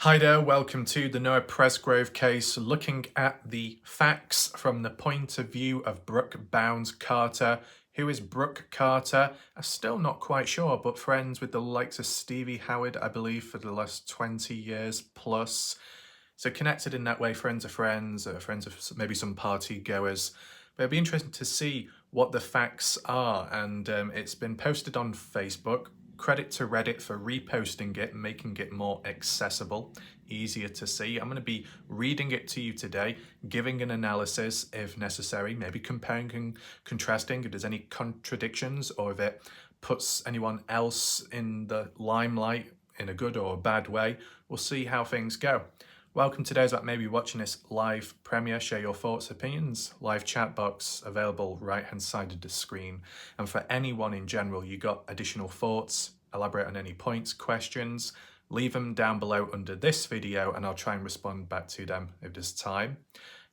Hi there, welcome to the Noah Presgrove case, looking at the facts from the point of view of Brooke Bounds Carter. Who is Brooke Carter? I'm still not quite sure, but friends with the likes of Stevie Howard, I believe, for the last 20 years plus. So connected in that way, friends of friends of maybe some party goers. But it'll be interesting to see what the facts are, and it's been posted on Facebook. Credit to Reddit for reposting it, making it more accessible, easier to see. I'm going to be reading it to you today, giving an analysis if necessary, maybe comparing and contrasting if there's any contradictions or if it puts anyone else in the limelight in a good or a bad way. We'll see how things go. Welcome to those that may be watching this live premiere. Share your thoughts, opinions. Live chat box available right hand side of the screen. And for anyone in general, you got additional thoughts, elaborate on any points, questions, leave them down below under this video and I'll try and respond back to them if there's time.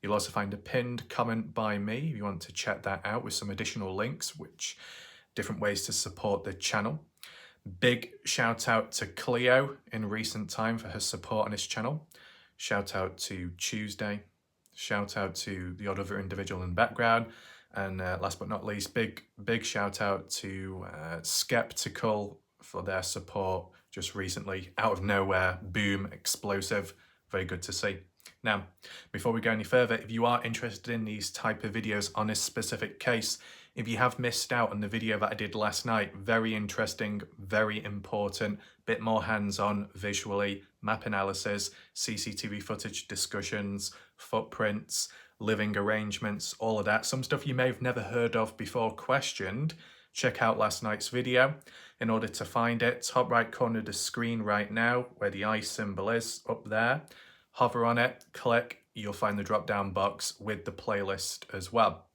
You'll also find a pinned comment by me if you want to check that out with some additional links, which different ways to support the channel. Big shout out to Cleo in recent time for her support on this channel. Shout out to Tuesday, shout out to the odd other individual in the background, and last but not least, big shout out to Skeptical for their support just recently, out of nowhere, boom, explosive, very good to see. Now, before we go any further, if you are interested in these type of videos on this specific case, if you have missed out on the video that I did last night, very interesting, very important, bit more hands-on visually, map analysis, CCTV footage discussions, footprints, living arrangements, all of that. Some stuff you may have never heard of before, questioned. Check out last night's video. In order to find it, top right corner of the screen right now, where the eye symbol is, up there. Hover on it, click, you'll find the drop-down box with the playlist as well.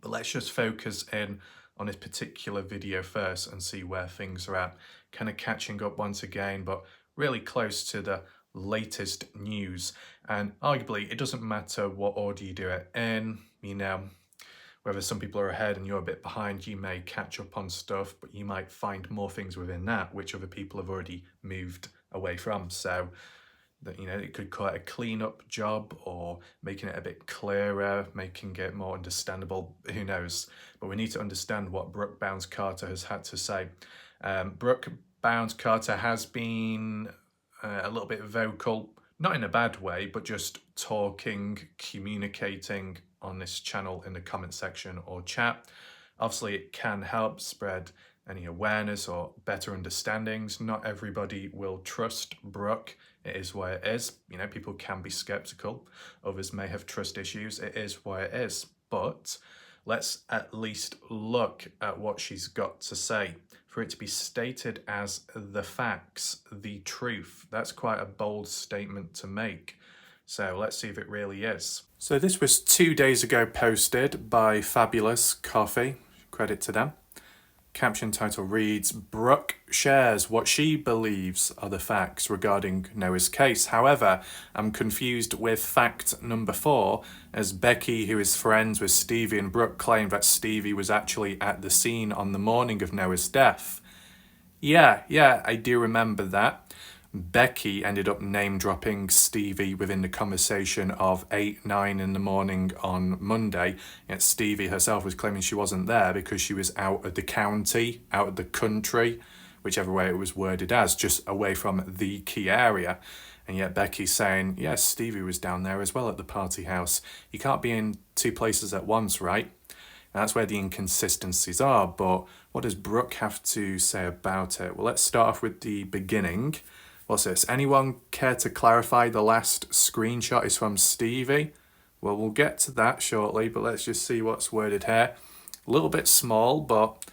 But let's just focus in on this particular video first and see where things are at. Kind of catching up once again, but really close to the latest news. And arguably, it doesn't matter what order you do it in, you know, whether some people are ahead and you're a bit behind, you may catch up on stuff, but you might find more things within that which other people have already moved away from. So that, you know, it could quite a clean-up job or making it a bit clearer, making it more understandable, who knows. But we need to understand what Brooke Bounds Carter has had to say. Brooke Bounds Carter has been a little bit vocal, not in a bad way, but just talking, communicating on this channel in the comment section or chat. Obviously, it can help spread any awareness or better understandings. Not everybody will trust Brooke. It is what it is. You know, people can be skeptical. Others may have trust issues. It is what it is. But let's at least look at what she's got to say. For it to be stated as the facts, the truth, that's quite a bold statement to make. So let's see if it really is. So this was 2 days ago posted by Fabulous Coffee. Credit to them. Caption title reads, Brooke shares what she believes are the facts regarding Noah's case. However, I'm confused with fact number 4, as Becky, who is friends with Stevie and Brooke, claimed that Stevie was actually at the scene on the morning of Noah's death. Yeah, I do remember that. Becky ended up name-dropping Stevie within the conversation of 8, 9 in the morning on Monday. Yet Stevie herself was claiming she wasn't there because she was out of the county, out of the country, whichever way it was worded as, just away from the key area. And yet Becky's saying, yes, Stevie was down there as well at the party house. You can't be in 2 places at once, right? And that's where the inconsistencies are. But what does Brooke have to say about it? Well, let's start off with the beginning. What's this? Anyone care to clarify the last screenshot is from Stevie? Well, we'll get to that shortly, but let's just see what's worded here. A little bit small, but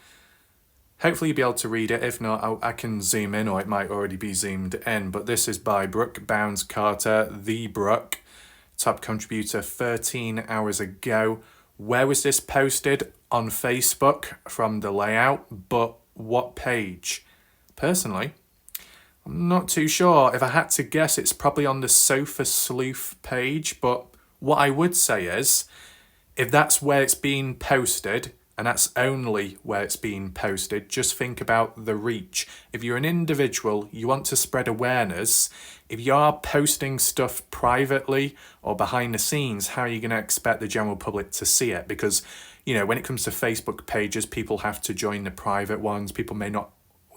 hopefully you'll be able to read it. If not, I can zoom in, or it might already be zoomed in. But this is by Brooke Bounds Carter, the Brooke, top contributor 13 hours ago. Where was this posted? On Facebook from the layout, but what page? Personally, I'm not too sure. If I had to guess, it's probably on the Sofa Sleuth page, but what I would say is, if that's where it's being posted, and that's only where it's being posted. Just think about the reach. If you're an individual, you want to spread awareness. If you are posting stuff privately or behind the scenes, how are you going to expect the general public to see it? Because, when it comes to Facebook pages, people have to join the private ones. People may not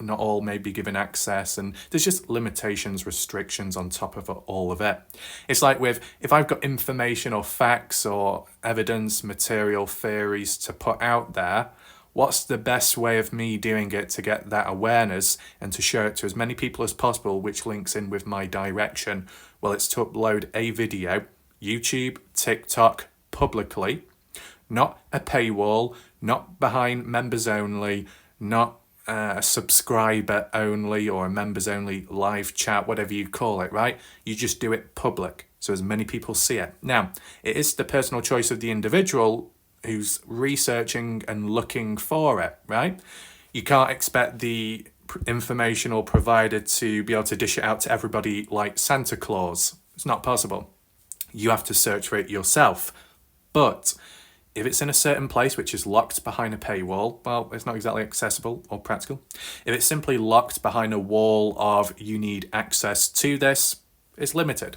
all may be given access, and there's just limitations, restrictions on top of all of it. It's like if I've got information or facts or evidence, material, theories to put out there, what's the best way of me doing it to get that awareness and to show it to as many people as possible, which links in with my direction? Well, it's to upload a video, YouTube, TikTok, publicly, not a paywall, not behind members only, not a subscriber only or a members only live chat, whatever you call it, right? You just do it public so as many people see it. Now, it is the personal choice of the individual who's researching and looking for it, right? You can't expect the information or provider to be able to dish it out to everybody like Santa Claus. It's not possible. You have to search for it yourself. But if it's in a certain place which is locked behind a paywall, well, it's not exactly accessible or practical. If it's simply locked behind a wall of you need access to this, it's limited.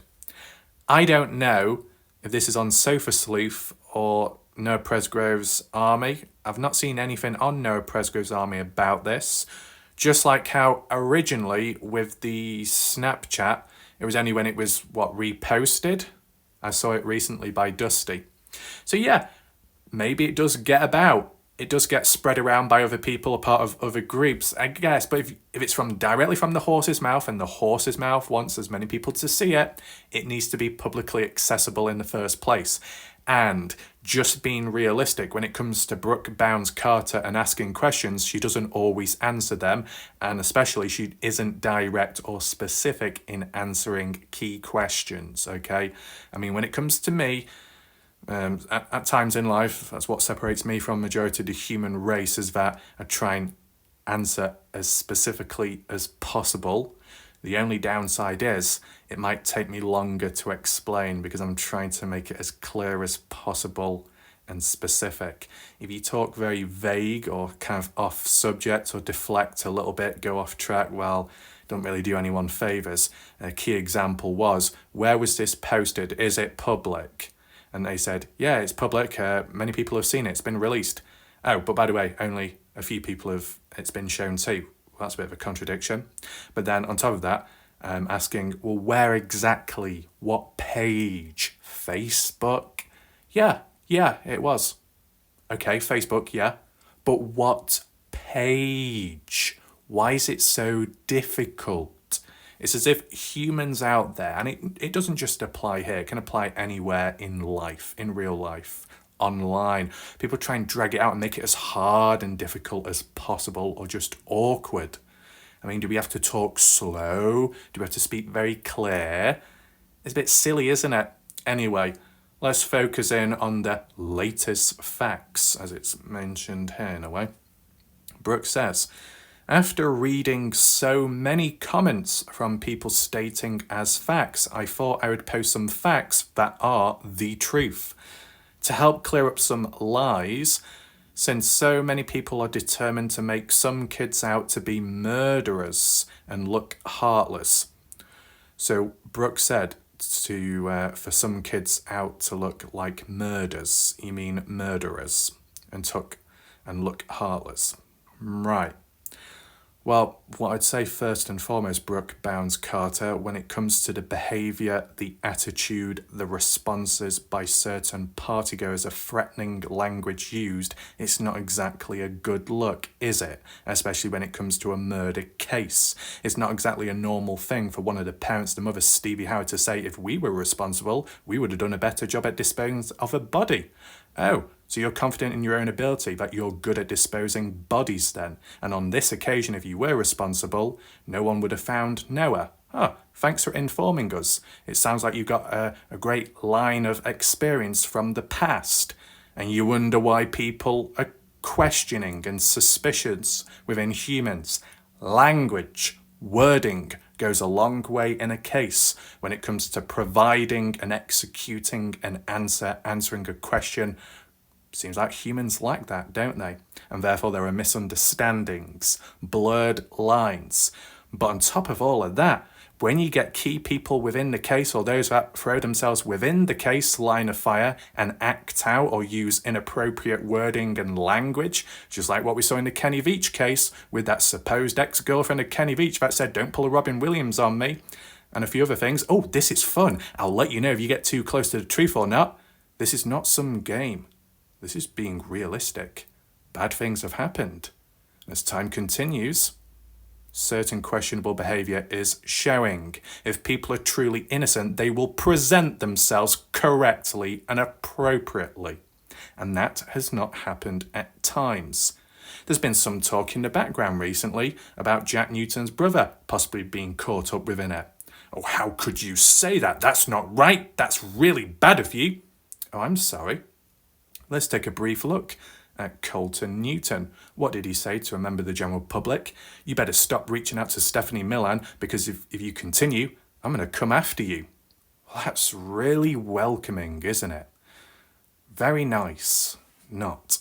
I don't know if this is on Sofa Sleuth or Noah Presgrove's Army. I've not seen anything on Noah Presgrove's Army about this. Just like how originally with the Snapchat, it was only when it was, reposted? I saw it recently by Dusty. So yeah, maybe it does get about. It does get spread around by other people, a part of other groups, I guess. But if it's directly from the horse's mouth and the horse's mouth wants as many people to see it, it needs to be publicly accessible in the first place. And just being realistic, when it comes to Brooke Bounds Carter and asking questions, she doesn't always answer them. And especially she isn't direct or specific in answering key questions, okay? I mean, when it comes to me, at times in life, that's what separates me from the majority of the human race, is that I try and answer as specifically as possible. The only downside is it might take me longer to explain because I'm trying to make it as clear as possible and specific. If you talk very vague or kind of off subject or deflect a little bit, go off track, well, don't really do anyone favors. A key example was, where was this posted? Is it public? And they said, yeah, it's public. Many people have seen it. It's been released. Oh, but by the way, only a few people it's been shown to. Well, that's a bit of a contradiction. But then on top of that, asking, well, where exactly? What page? Facebook? Yeah, it was. Okay, Facebook, yeah. But what page? Why is it so difficult? It's as if humans out there, and it doesn't just apply here, it can apply anywhere in life, in real life, online. People try and drag it out and make it as hard and difficult as possible, or just awkward. I mean, do we have to talk slow? Do we have to speak very clear? It's a bit silly, isn't it? Anyway, let's focus in on the latest facts, as it's mentioned here in a way. Brooke says, after reading so many comments from people stating as facts, I thought I would post some facts that are the truth to help clear up some lies, since so many people are determined to make some kids out to be murderers and look heartless. So Brooke said for some kids out to look like murders, you mean murderers, and look heartless. Right. Well, what I'd say first and foremost, Brooke Bounds Carter, when it comes to the behaviour, the attitude, the responses by certain partygoers, a threatening language used, it's not exactly a good look, is it? Especially when it comes to a murder case. It's not exactly a normal thing for one of the parents, the mother, Stevie Howard, to say, if we were responsible, we would have done a better job at disposing of a body. Oh, so you're confident in your own ability, that you're good at disposing bodies then? And on this occasion, if you were responsible, no one would have found Noah. Thanks for informing us. It sounds like you've got a great line of experience from the past, and you wonder why people are questioning and suspicious within humans. Language, wording goes a long way in a case when it comes to providing and executing an answer, answering a question Seems like humans like that, don't they? And therefore there are misunderstandings, blurred lines. But on top of all of that, when you get key people within the case or those that throw themselves within the case line of fire and act out or use inappropriate wording and language, just like what we saw in the Kenny Veach case with that supposed ex-girlfriend of Kenny Veach that said, "Don't pull a Robin Williams on me," and a few other things. "Oh, this is fun. I'll let you know if you get too close to the truth or not." This is not some game. This is being realistic. Bad things have happened. As time continues, certain questionable behaviour is showing. If people are truly innocent, they will present themselves correctly and appropriately. And that has not happened at times. There's been some talk in the background recently about Jack Newton's brother possibly being caught up within it. "Oh, how could you say that? That's not right. That's really bad of you." Oh, I'm sorry. Let's take a brief look at Colton Newton. What did he say to a member of the general public? "You better stop reaching out to Stephanie Millan because if you continue, I'm going to come after you." Well, that's really welcoming, isn't it? Very nice. Not.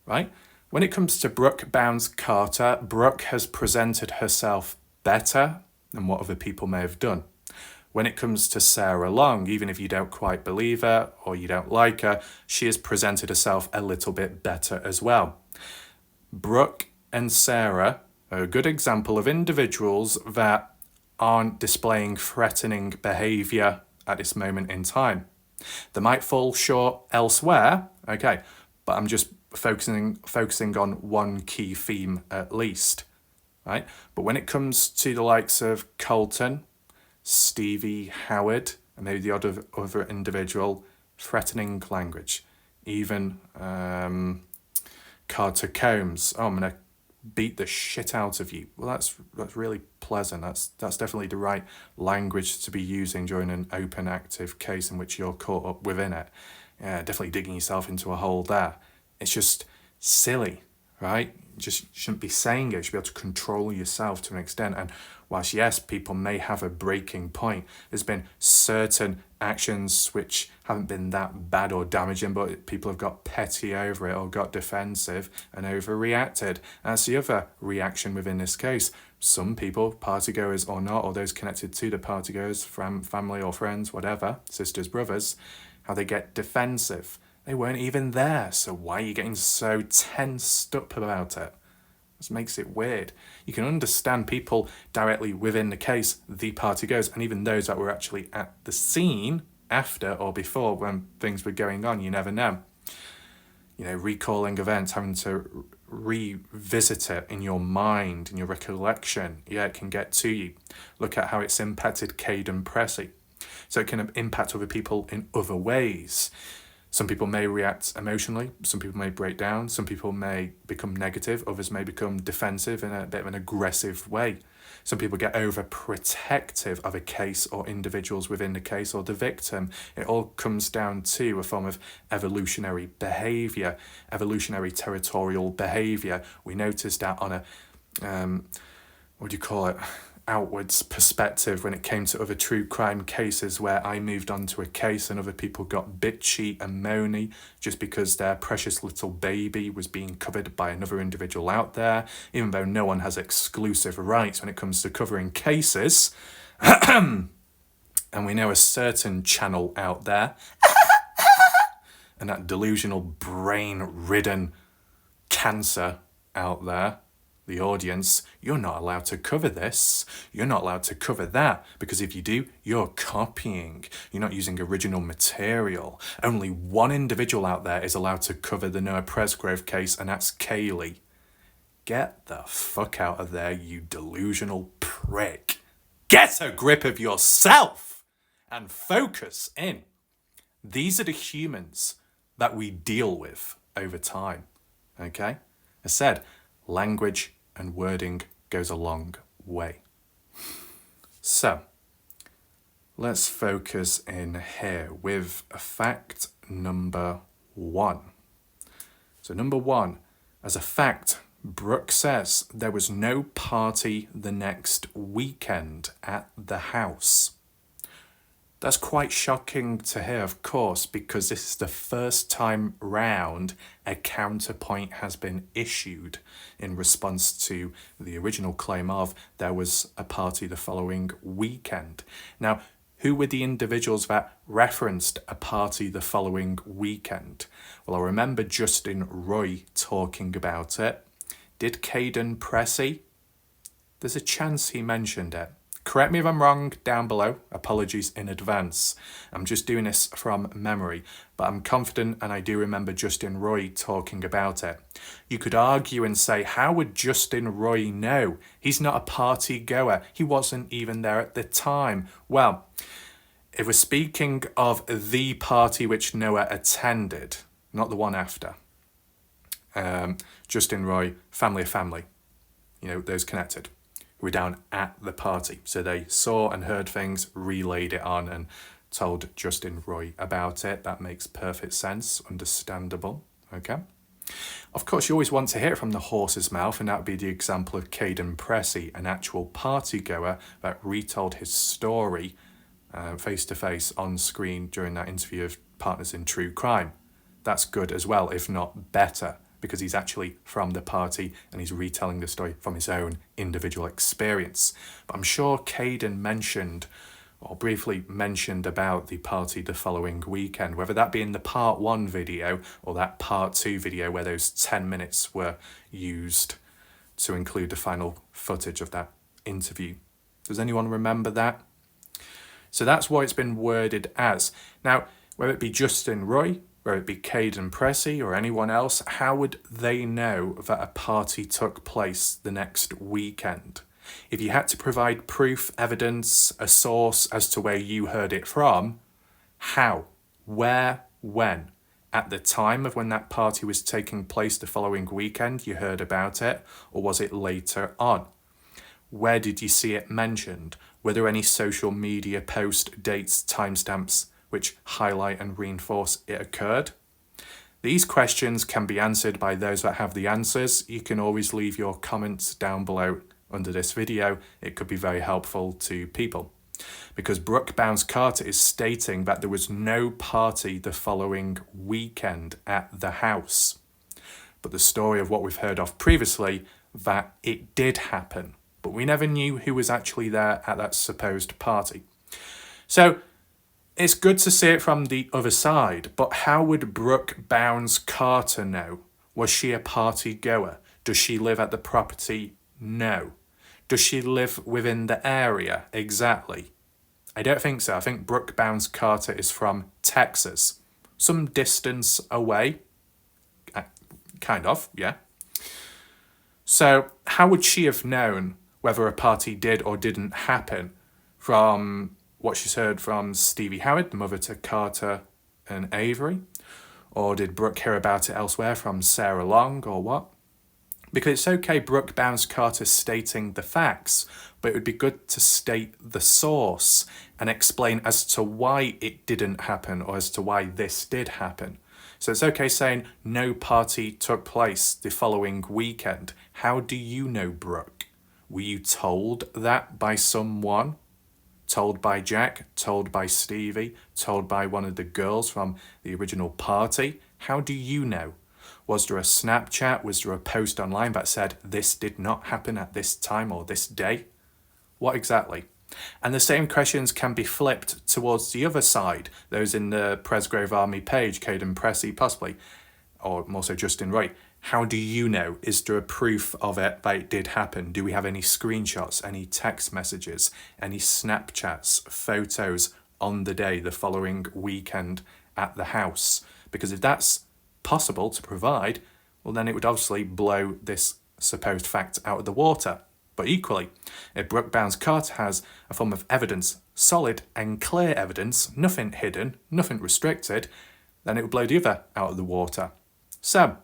Right? When it comes to Brooke Bounds Carter, Brooke has presented herself better than what other people may have done. When it comes to Sarah Long, even if you don't quite believe her or you don't like her, she has presented herself a little bit better as well. Brooke and Sarah are a good example of individuals that aren't displaying threatening behaviour at this moment in time. They might fall short elsewhere, okay, but I'm just focusing on one key theme at least, right? But when it comes to the likes of Colton, Stevie Howard, and maybe the other individual, threatening language. Even Carter Combs, "Oh, I'm going to beat the shit out of you." Well, that's really pleasant. That's definitely the right language to be using during an open, active case in which you're caught up within it. Yeah, definitely digging yourself into a hole there. It's just silly, right? You just shouldn't be saying it. You should be able to control yourself to an extent. And whilst, yes, people may have a breaking point, there's been certain actions which haven't been that bad or damaging, but people have got petty over it or got defensive and overreacted. That's the other reaction within this case. Some people, partygoers or not, or those connected to the partygoers, from family or friends, whatever, sisters, brothers, how they get defensive. They weren't even there, so why are you getting so tensed up about it? This makes it weird. You can understand people directly within the case, the partygoers, and even those that were actually at the scene after or before when things were going on. You never know. You know, recalling events, having to revisit it in your mind, in your recollection. Yeah, it can get to you. Look at how it's impacted Caden Pressey. So it can impact other people in other ways. Some people may react emotionally, some people may break down, some people may become negative, others may become defensive in a bit of an aggressive way. Some people get overprotective of a case or individuals within the case or the victim. It all comes down to a form of evolutionary behaviour, evolutionary territorial behaviour. We noticed that on a, outwards perspective when it came to other true crime cases where I moved on to a case and other people got bitchy and moany just because their precious little baby was being covered by another individual out there, even though no one has exclusive rights when it comes to covering cases. And we know a certain channel out there and that delusional brain-ridden cancer out there, the audience, you're not allowed to cover this, you're not allowed to cover that, because if you do, you're copying, you're not using original material. Only one individual out there is allowed to cover the Noah Presgrove case, and that's Kaylee. Get the fuck out of there, you delusional prick. Get a grip of yourself and focus in. These are the humans that we deal with over time, okay? I said, language and wording goes a long way. So, let's focus in here with fact number 1. So number 1, as a fact, Brooke says there was no party the next weekend at the house. That's quite shocking to hear, of course, because this is the first time round a counterpoint has been issued in response to the original claim of there was a party the following weekend. Now, who were the individuals that referenced a party the following weekend? Well, I remember Justin Roy talking about it. Did Caden Pressey? There's a chance he mentioned it. Correct me if I'm wrong down below. Apologies in advance. I'm just doing this from memory, but I'm confident and I do remember Justin Roy talking about it. You could argue and say, how would Justin Roy know? He's not a party goer. He wasn't even there at the time. Well, if we're speaking of the party which Noah attended, not the one after, Justin Roy, family of family, those connected, who were down at the party. So they saw and heard things, relayed it on and told Justin Roy about it. That makes perfect sense, understandable, okay? Of course, you always want to hear it from the horse's mouth, and that would be the example of Caden Pressey, an actual party goer that retold his story face-to-face on screen during that interview of Partners in True Crime. That's good as well, if not better, because he's actually from the party and he's retelling the story from his own individual experience. But I'm sure Caden mentioned, or briefly mentioned, about the party the following weekend, whether that be in the part 1 video or that part 2 video where those 10 minutes were used to include the final footage of that interview. Does anyone remember that? So that's what it's been worded as. Now, whether it be Justin Roy, whether it be Caden Pressey or anyone else, how would they know that a party took place the next weekend? If you had to provide proof, evidence, a source as to where you heard it from, how, where, when? At the time of when that party was taking place the following weekend, you heard about it, or was it later on? Where did you see it mentioned? Were there any social media post dates, timestamps, which highlight and reinforce it occurred? These questions can be answered by those that have the answers. You can always leave your comments down below under this video. It could be very helpful to people. Because Brooke Bounds Carter is stating that there was no party the following weekend at the house. But the story of what we've heard of previously, that it did happen. But we never knew who was actually there at that supposed party. So it's good to see it from the other side, but how would Brooke Bounds Carter know? Was she a party goer? Does she live at the property? No. Does she live within the area? Exactly. I don't think so. I think Brooke Bounds Carter is from Texas. Some distance away. Kind of, yeah. So how would she have known whether a party did or didn't happen from what she's heard from Stevie Howard, the mother to Carter and Avery? Or did Brooke hear about it elsewhere from Sarah Long, or what? Because it's okay Brooke Bounds Carter stating the facts, but it would be good to state the source and explain as to why it didn't happen or as to why this did happen. So it's okay saying no party took place the following weekend. How do you know, Brooke? Were you told that by someone? Told by Jack, told by Stevie, told by one of the girls from the original party? How do you know? Was there a Snapchat? Was there a post online that said this did not happen at this time or this day? What exactly? And the same questions can be flipped towards the other side, those in the Presgrove Army page, Caden Pressey possibly, or more so Justin Roy. How do you know? Is there a proof of it that it did happen? Do we have any screenshots, any text messages, any Snapchats, photos on the day, the following weekend at the house? Because if that's possible to provide, well then it would obviously blow this supposed fact out of the water. But equally, if Brooke Bounds Carter has a form of evidence, solid and clear evidence, nothing hidden, nothing restricted, then it would blow the other out of the water. So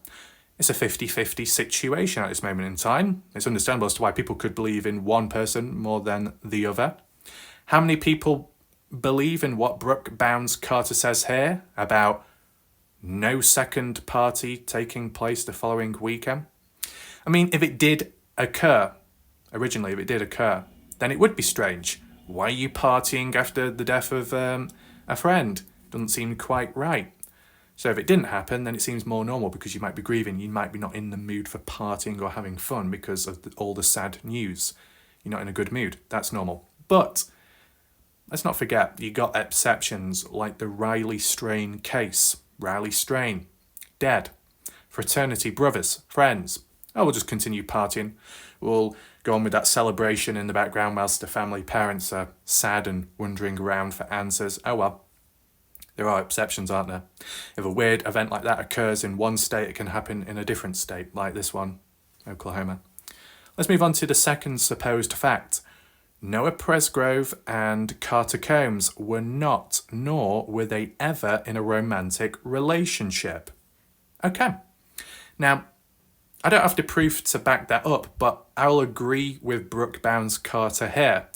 it's a 50-50 situation at this moment in time. It's understandable as to why people could believe in one person more than the other. How many people believe in what Brooke Bounds Carter says here about no second party taking place the following weekend? I mean, if it did occur, originally, if it did occur, then it would be strange. why are you partying after the death of a friend? Doesn't seem quite right. So if it didn't happen, then it seems more normal because you might be grieving. You might be not in the mood for partying or having fun because of all the sad news. You're not in a good mood. That's normal. But let's not forget, you got exceptions like the Riley Strain case. Riley Strain, dead. Fraternity brothers, friends. Oh, we'll just continue partying. We'll go on with that celebration in the background whilst the family parents are sad and wandering around for answers. Oh well. There are exceptions, aren't there? If a weird event like that occurs in one state, it can happen in a different state, like this one, Oklahoma. Let's move on to the second supposed fact. Noah Presgrove and Carter Combs were not, nor were they ever in a romantic relationship. Okay. Now, I don't have the proof to back that up, but I'll agree with Brooke Bounds Carter here.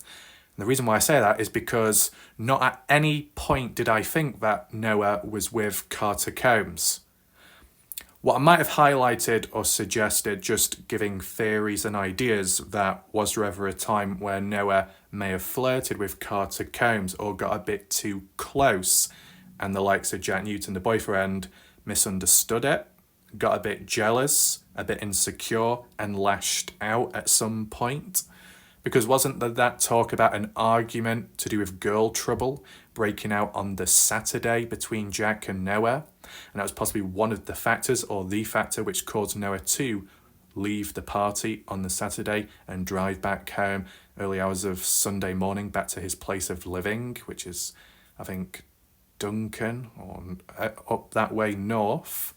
And the reason why I say that is because not at any point did I think that Noah was with Carter Combs. What I might have highlighted or suggested, just giving theories and ideas, that was there ever a time where Noah may have flirted with Carter Combs or got a bit too close and the likes of Jack Newton, the boyfriend, misunderstood it, got a bit jealous, a bit insecure and lashed out at some point? Because wasn't there that talk about an argument to do with girl trouble breaking out on the Saturday between Jack and Noah? And that was possibly one of the factors, or the factor, which caused Noah to leave the party on the Saturday and drive back home early hours of Sunday morning back to his place of living, which is, I think, Duncan, or up that way north.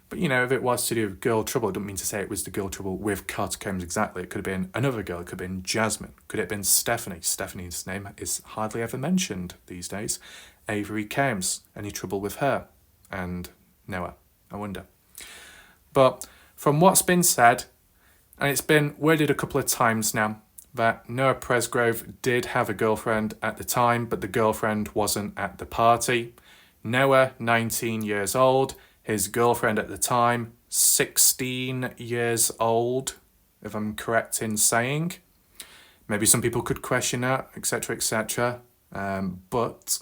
But, you know, if it was to do with girl trouble, it doesn't mean to say it was the girl trouble with Carter Combs exactly. It could have been another girl. It could have been Jasmine. Could it have been Stephanie? Stephanie's name is hardly ever mentioned these days. Avery Combs. Any trouble with her? And Noah, I wonder. But from what's been said, and it's been worded a couple of times now, that Noah Presgrove did have a girlfriend at the time, but the girlfriend wasn't at the party. Noah, 19 years old. His girlfriend at the time, 16 years old, if I'm correct in saying. Maybe some people could question that, etc., etc. But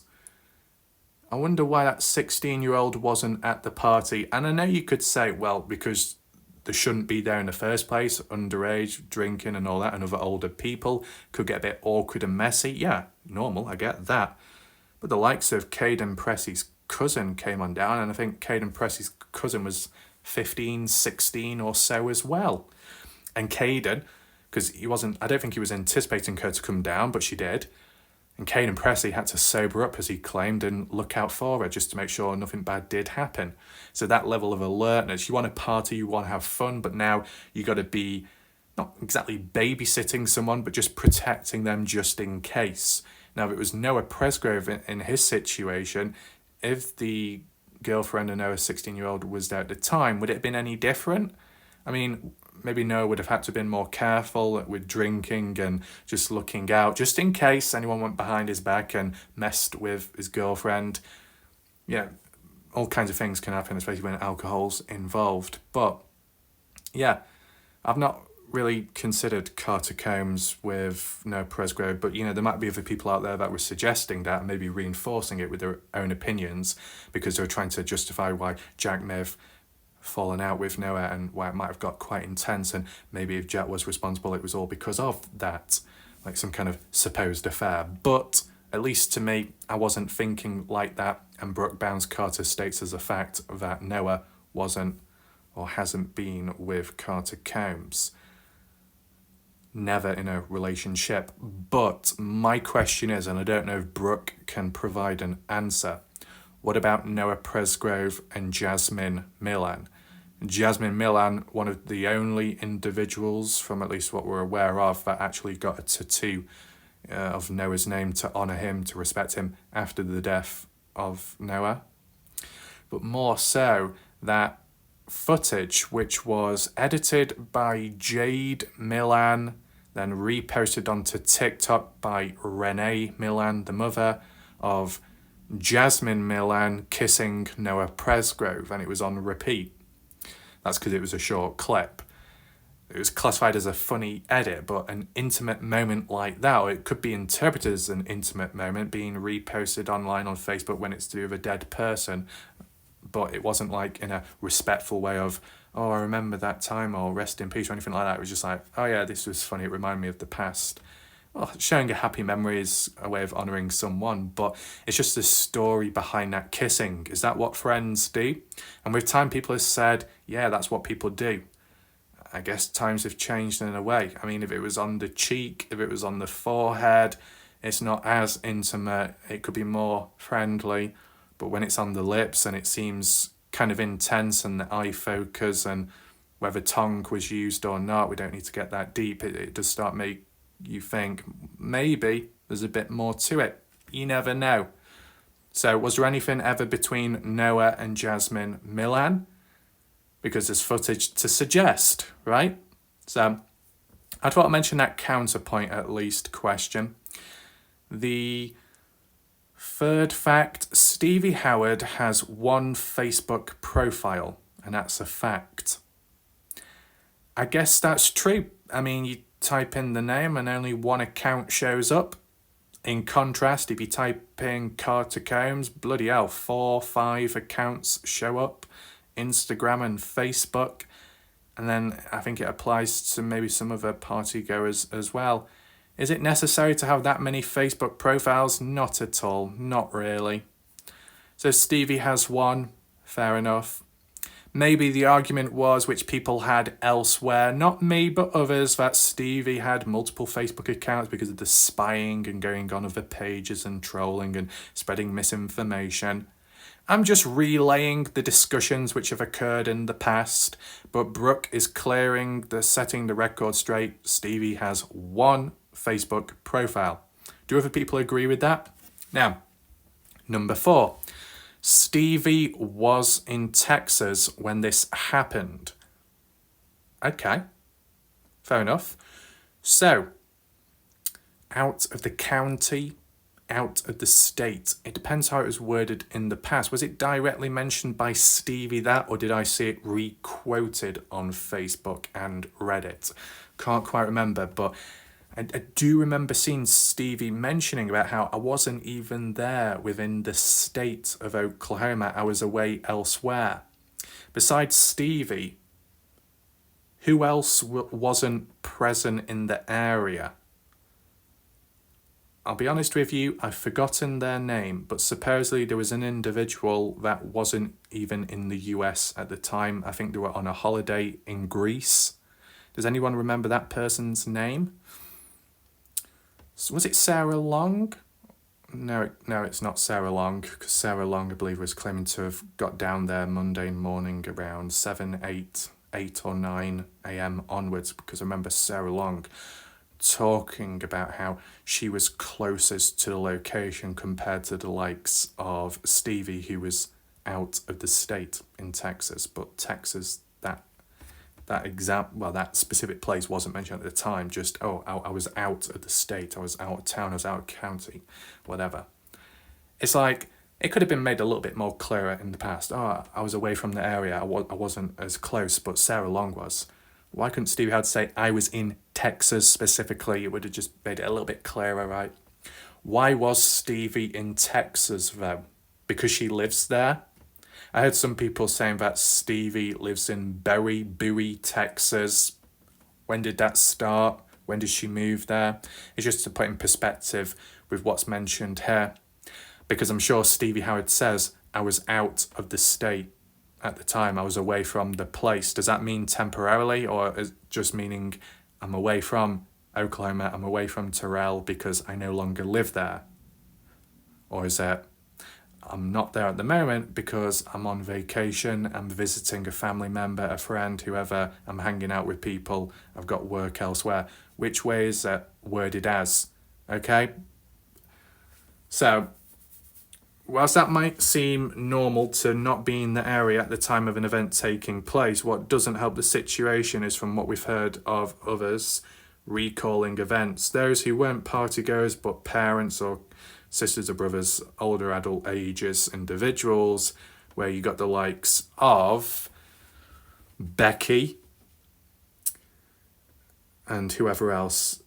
I wonder why that 16-year-old wasn't at the party. And I know you could say, well, because they shouldn't be there in the first place, underage, drinking and all that, and other older people could get a bit awkward and messy. Yeah, normal, I get that. But the likes of Caden Pressey's cousin came on down, and I think Caden Pressey's cousin was 15, 16 or so as well. And Caden, because I don't think he was anticipating her to come down, but she did. And Caden Pressey had to sober up, as he claimed, and look out for her just to make sure nothing bad did happen. So that level of alertness, you want to party, you want to have fun, but now you got to be not exactly babysitting someone, but just protecting them just in case. Now, if it was Noah Presgrove in his situation, if the girlfriend of Noah's 16-year-old was there at the time, would it have been any different? I mean, maybe Noah would have had to have been more careful with drinking and just looking out, just in case anyone went behind his back and messed with his girlfriend. Yeah, all kinds of things can happen, especially when alcohol's involved. But, yeah, I've not really considered Carter Combs with Noah Presgrove, but you know, there might be other people out there that were suggesting that and maybe reinforcing it with their own opinions because they were trying to justify why Jack may have fallen out with Noah and why it might have got quite intense, and maybe if Jack was responsible, it was all because of that, like some kind of supposed affair. But at least to me, I wasn't thinking like that, and Brooke Bounds Carter states as a fact that Noah wasn't or hasn't been with Carter Combs. Never in a relationship. But my question is, and I don't know if Brooke can provide an answer, what about Noah Presgrove and Jasmine Millan? Jasmine Millan, one of the only individuals from at least what we're aware of that actually got a tattoo of Noah's name to honour him, to respect him after the death of Noah. But more so, that footage, which was edited by Jade Millan, then reposted onto TikTok by Renee Millan, the mother of Jasmine Millan kissing Noah Presgrove, and it was on repeat. That's because it was a short clip. it was classified as a funny edit, but an intimate moment like that, or it could be interpreted as an intimate moment being reposted online on Facebook when it's to do with a dead person, but it wasn't like in a respectful way of, oh, I remember that time, or rest in peace, or anything like that. It was just like, oh yeah, this was funny, it reminded me of the past. Well, sharing a happy memory is a way of honouring someone, but it's just the story behind that kissing. Is that what friends do? And with time, people have said, yeah, that's what people do. I guess times have changed in a way. I mean, if it was on the cheek, if it was on the forehead, it's not as intimate. It could be more friendly. But when it's on the lips and it seems kind of intense, and the eye focus, and whether tongue was used or not, we don't need to get that deep. It does start make you think maybe there's a bit more to it. You never know. So was there anything ever between Noah and Jasmine Milan? Because there's footage to suggest, right? So I thought I'd mention that counterpoint at least question. The third fact, Stevie Howard has one Facebook profile, and that's a fact. I guess that's true. I mean, you type in the name and only one account shows up. In contrast, if you type in Carter Combs, bloody hell, 4, 5 accounts show up. Instagram and Facebook. And then I think it applies to maybe some other party goers as well. Is it necessary to have that many Facebook profiles? Not at all, not really. So Stevie has one, fair enough. Maybe the argument was, which people had elsewhere, not me but others, that Stevie had multiple Facebook accounts because of the spying and going on other pages and trolling and spreading misinformation. I'm just relaying the discussions which have occurred in the past, but Brooke is setting the record straight. Stevie has one Facebook profile. Do other people agree with that? Now, number 4. Stevie was in Texas when this happened. Okay, fair enough. So, out of the county, out of the state. It depends how it was worded in the past. Was it directly mentioned by Stevie that, or did I see it re-quoted on Facebook and Reddit? Can't quite remember, but I do remember seeing Stevie mentioning about how I wasn't even there within the state of Oklahoma. I was away elsewhere. Besides Stevie, who else wasn't present in the area? I'll be honest with you, I've forgotten their name, but supposedly there was an individual that wasn't even in the US at the time. I think they were on a holiday in Greece. Does anyone remember that person's name? So was it Sarah Long? No, it's not Sarah Long, because Sarah Long, I believe, was claiming to have got down there Monday morning around 8 or 9 a.m. onwards, because I remember Sarah Long talking about how she was closest to the location compared to the likes of Stevie, who was out of the state in Texas. But Texas, that specific place wasn't mentioned at the time. Just, I was out of the state, I was out of town, I was out of county, whatever. It's like, it could have been made a little bit more clearer in the past. I was away from the area, I wasn't as close, but Sarah Long was. Why couldn't Stevie Howard say, I was in Texas specifically? It would have just made it a little bit clearer, right? Why was Stevie in Texas, though? Because she lives there? I heard some people saying that Stevie lives in Berry, Bowie, Texas. When did that start? When did she move there? It's just to put in perspective with what's mentioned here. Because I'm sure Stevie Howard says, I was out of the state at the time. I was away from the place. Does that mean temporarily, or is just meaning I'm away from Oklahoma, I'm away from Terrell because I no longer live there? Or is it, I'm not there at the moment because I'm on vacation, I'm visiting a family member, a friend, whoever, I'm hanging out with people, I've got work elsewhere? Which way is that worded as? Okay? So, whilst that might seem normal to not be in the area at the time of an event taking place, what doesn't help the situation is, from what we've heard of others, recalling events. Those who weren't partygoers but parents or sisters or brothers, older adult ages individuals, where you got the likes of Becky, and whoever else.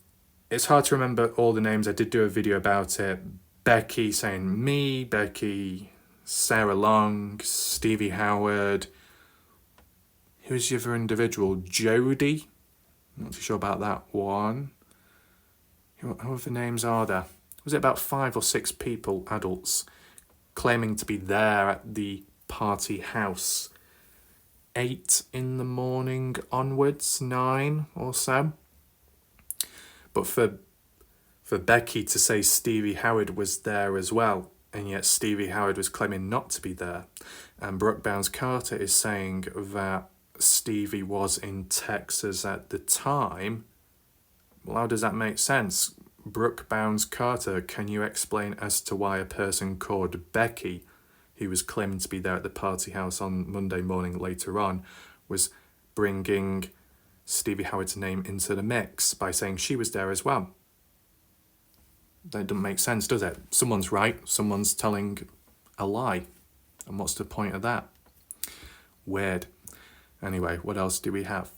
It's hard to remember all the names. I did do a video about it. Becky saying me, Becky, Sarah Long, Stevie Howard. Who's the other individual? Jodie? Not too sure about that one. What other names are there? Was it about 5 or 6 people, adults, claiming to be there at the party house? 8 in the morning onwards, 9 or so. But for Becky to say Stevie Howard was there as well, and yet Stevie Howard was claiming not to be there, and Brooke Bounds Carter is saying that Stevie was in Texas at the time. Well, how does that make sense? Brooke Bounds Carter, can you explain as to why a person called Becky, who was claiming to be there at the party house on Monday morning later on, was bringing Stevie Howard's name into the mix by saying she was there as well? That doesn't make sense, does it? Someone's right, someone's telling a lie. And what's the point of that? Weird. Anyway, what else do we have?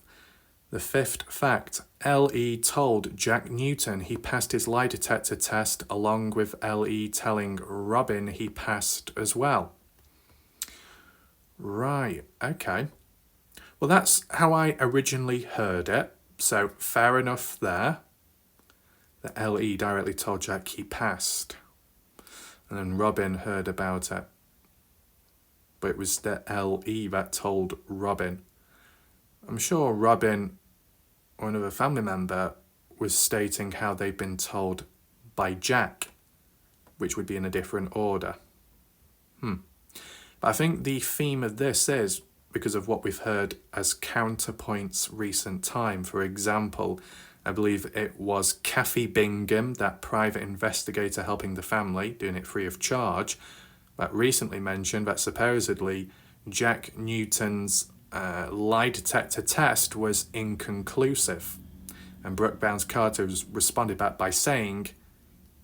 The 5th fact, L.E. told Jack Newton he passed his lie detector test, along with L.E. telling Robin he passed as well. Right, okay. Well, that's how I originally heard it, so fair enough there. That L.E. directly told Jack he passed, and then Robin heard about it. But it was the L.E. that told Robin. I'm sure Robin or another family member was stating how they'd been told by Jack, which would be in a different order. But I think the theme of this is because of what we've heard as counterpoints recent time. For example, I believe it was Kathy Bingham, that private investigator helping the family, doing it free of charge, that recently mentioned that supposedly Jack Newton's lie detector test was inconclusive. And Brooke Bounds Carter responded back by saying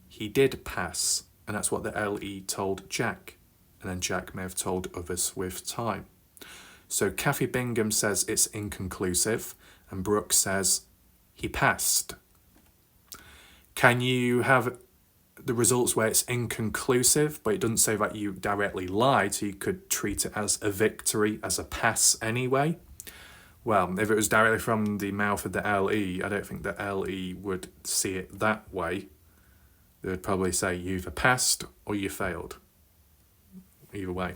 he did pass, and that's what the L.E. told Jack. And then Jack may have told others with time. So Kathy Bingham says it's inconclusive, and Brooke says he passed. Can you have the results where it's inconclusive, but it doesn't say that you directly lied, so you could treat it as a victory, as a pass anyway? Well, if it was directly from the mouth of the LE, I don't think the LE would see it that way. They would probably say you either passed or you failed. Either way.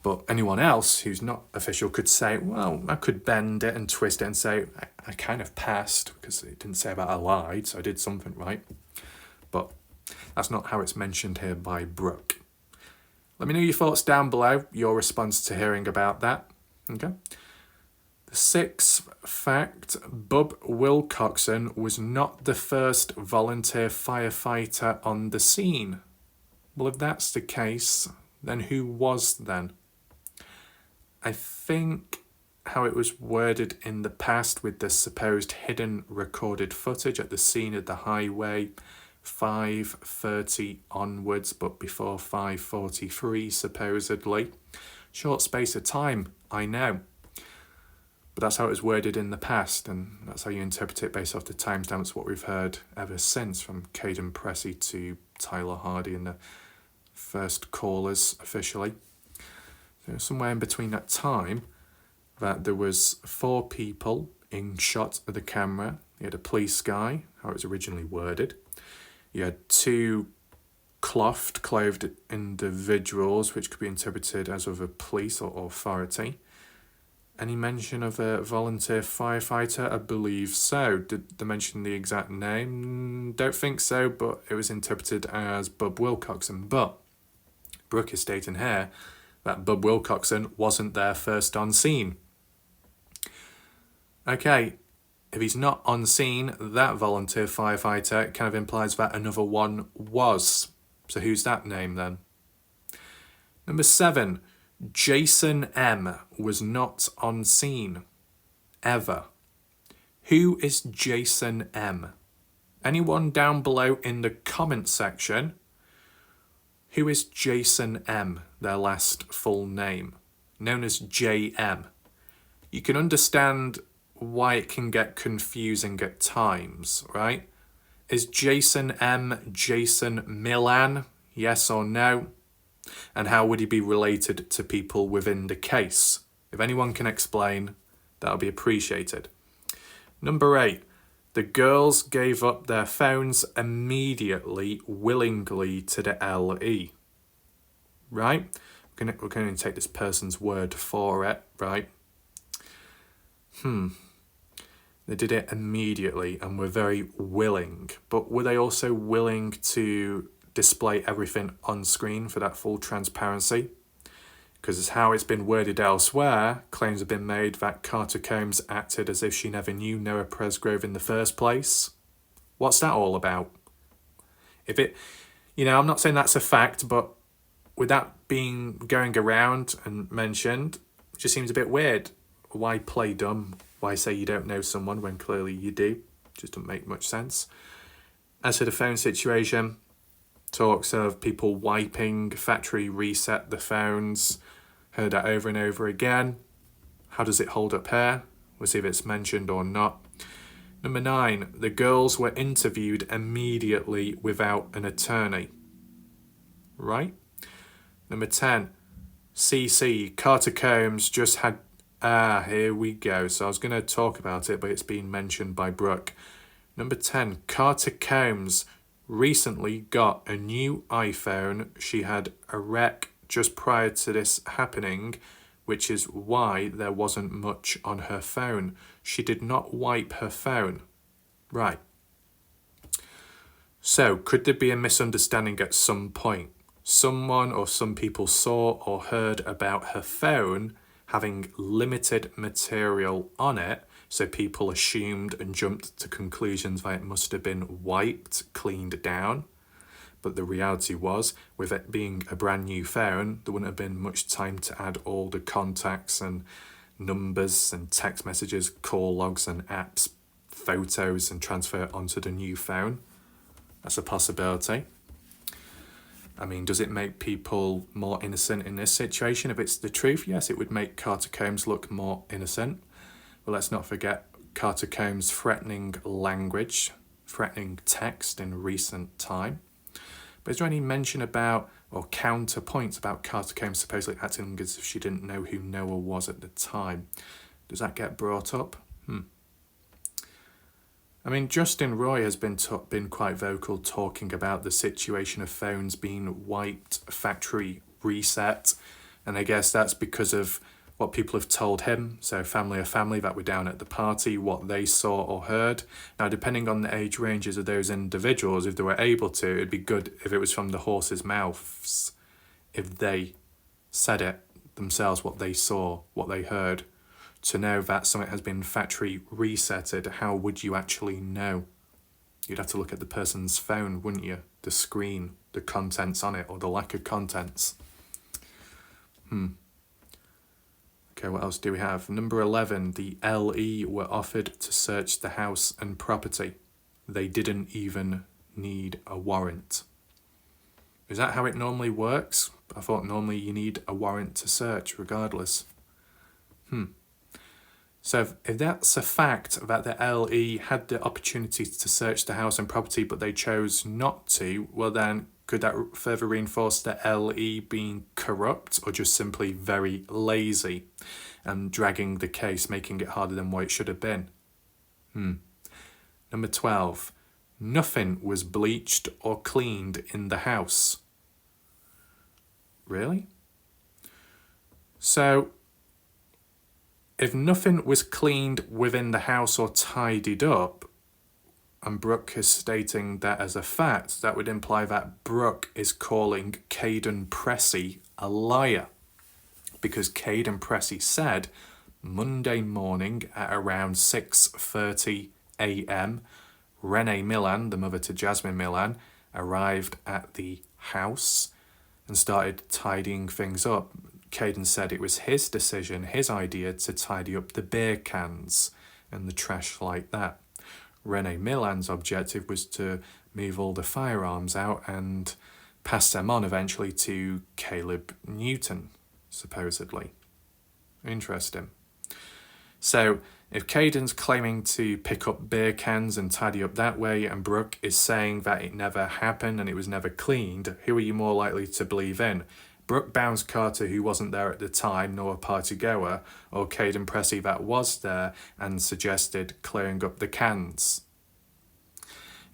But anyone else who's not official could say, well, I could bend it and twist it and say, I kind of passed because it didn't say about I lied, so I did something right. But that's not how it's mentioned here by Brooke. Let me know your thoughts down below, your response to hearing about that. Okay. The 6th fact, Bub Wilcoxon was not the first volunteer firefighter on the scene. Well, if that's the case, then who was then? I think how it was worded in the past with the supposed hidden recorded footage at the scene of the highway, 5:30 onwards, but before 5:43 supposedly. Short space of time, I know. But that's how it was worded in the past, and that's how you interpret it based off the timestamps, what we've heard ever since, from Caden Pressey to Tyler Hardy and the first callers officially. So somewhere in between that time, that there was 4 people in shot of the camera. You had a police guy, how it was originally worded. You had 2 clothed individuals, which could be interpreted as of a police or authority. Any mention of a volunteer firefighter? I believe so. Did they mention the exact name? Don't think so, but it was interpreted as Bub Wilcoxon. But Brooke is stating here that Bub Wilcoxon wasn't there first on scene. Okay, if he's not on scene, that volunteer firefighter kind of implies that another one was. So who's that name then? Number 7. Jason M. was not on scene. Ever. Who is Jason M? Anyone down below in the comment section? Who is Jason M, their last full name? Known as JM. You can understand why it can get confusing at times, right? Is Jason M. Jason Milan? Yes or no? And how would he be related to people within the case? If anyone can explain, that'll be appreciated. Number 8. The girls gave up their phones immediately, willingly to the LE. Right? We're going to take this person's word for it, right? They did it immediately and were very willing. But were they also willing to display everything on screen for that full transparency? Because it's how it's been worded elsewhere, claims have been made that Carter Combs acted as if she never knew Noah Presgrove in the first place. What's that all about? I'm not saying that's a fact, but with that being going around and mentioned, it just seems a bit weird. Why play dumb? Why say you don't know someone when clearly you do? Just doesn't make much sense. As for the phone situation, talks of people wiping, factory reset the phones, heard that over and over again. How does it hold up here? We'll see if it's mentioned or not. Number 9, the girls were interviewed immediately without an attorney. Right? Number 10, CC, Carter Combs just had... here we go. So I was going to talk about it, but it's been mentioned by Brooke. Number 10, Carter Combs recently got a new iPhone. She had a wreck just prior to this happening, which is why there wasn't much on her phone. She did not wipe her phone. Right. So, could there be a misunderstanding at some point? Someone or some people saw or heard about her phone having limited material on it, so people assumed and jumped to conclusions that it must have been wiped, cleaned down. But the reality was, with it being a brand new phone, there wouldn't have been much time to add all the contacts and numbers and text messages, call logs and apps, photos, and transfer it onto the new phone. That's a possibility. I mean, does it make people more innocent in this situation? If it's the truth, yes, it would make Carter Combs look more innocent. But let's not forget Carter Combs' threatening language, threatening text in recent time. But is there any mention about, or counterpoints about Carter Combs supposedly acting as if she didn't know who Noah was at the time? Does that get brought up? I mean, Justin Roy has been quite vocal talking about the situation of phones being wiped, factory reset, and I guess that's because of what people have told him, so family that were down at the party, what they saw or heard. Now, depending on the age ranges of those individuals, if they were able to, it'd be good if it was from the horse's mouths, if they said it themselves, what they saw, what they heard. To know that something has been factory resetted, how would you actually know? You'd have to look at the person's phone, wouldn't you? The screen, the contents on it, or the lack of contents. Okay, what else do we have? Number 11, the LE were offered to search the house and property. They didn't even need a warrant. Is that how it normally works? I thought normally you need a warrant to search regardless. So if that's a fact that the LE had the opportunity to search the house and property but they chose not to, well then could that further reinforce the LE being corrupt or just simply very lazy and dragging the case, making it harder than what it should have been? Number 12, nothing was bleached or cleaned in the house. Really? So, if nothing was cleaned within the house or tidied up, and Brooke is stating that as a fact, that would imply that Brooke is calling Caden Pressey a liar. Because Caden Pressey said Monday morning at around 6:30 a.m, Renee Milan, the mother to Jasmine Milan, arrived at the house and started tidying things up. Caden said it was his decision, his idea to tidy up the beer cans and the trash like that. Renee Milan's objective was to move all the firearms out and pass them on eventually to Caleb Newton, supposedly. Interesting. So If Caden's claiming to pick up beer cans and tidy up that way, and Brooke is saying that it never happened and it was never cleaned, who are you more likely to believe in? Brooke Bounds Carter, who wasn't there at the time, nor a partygoer, or Caden Pressey that was there and suggested clearing up the cans?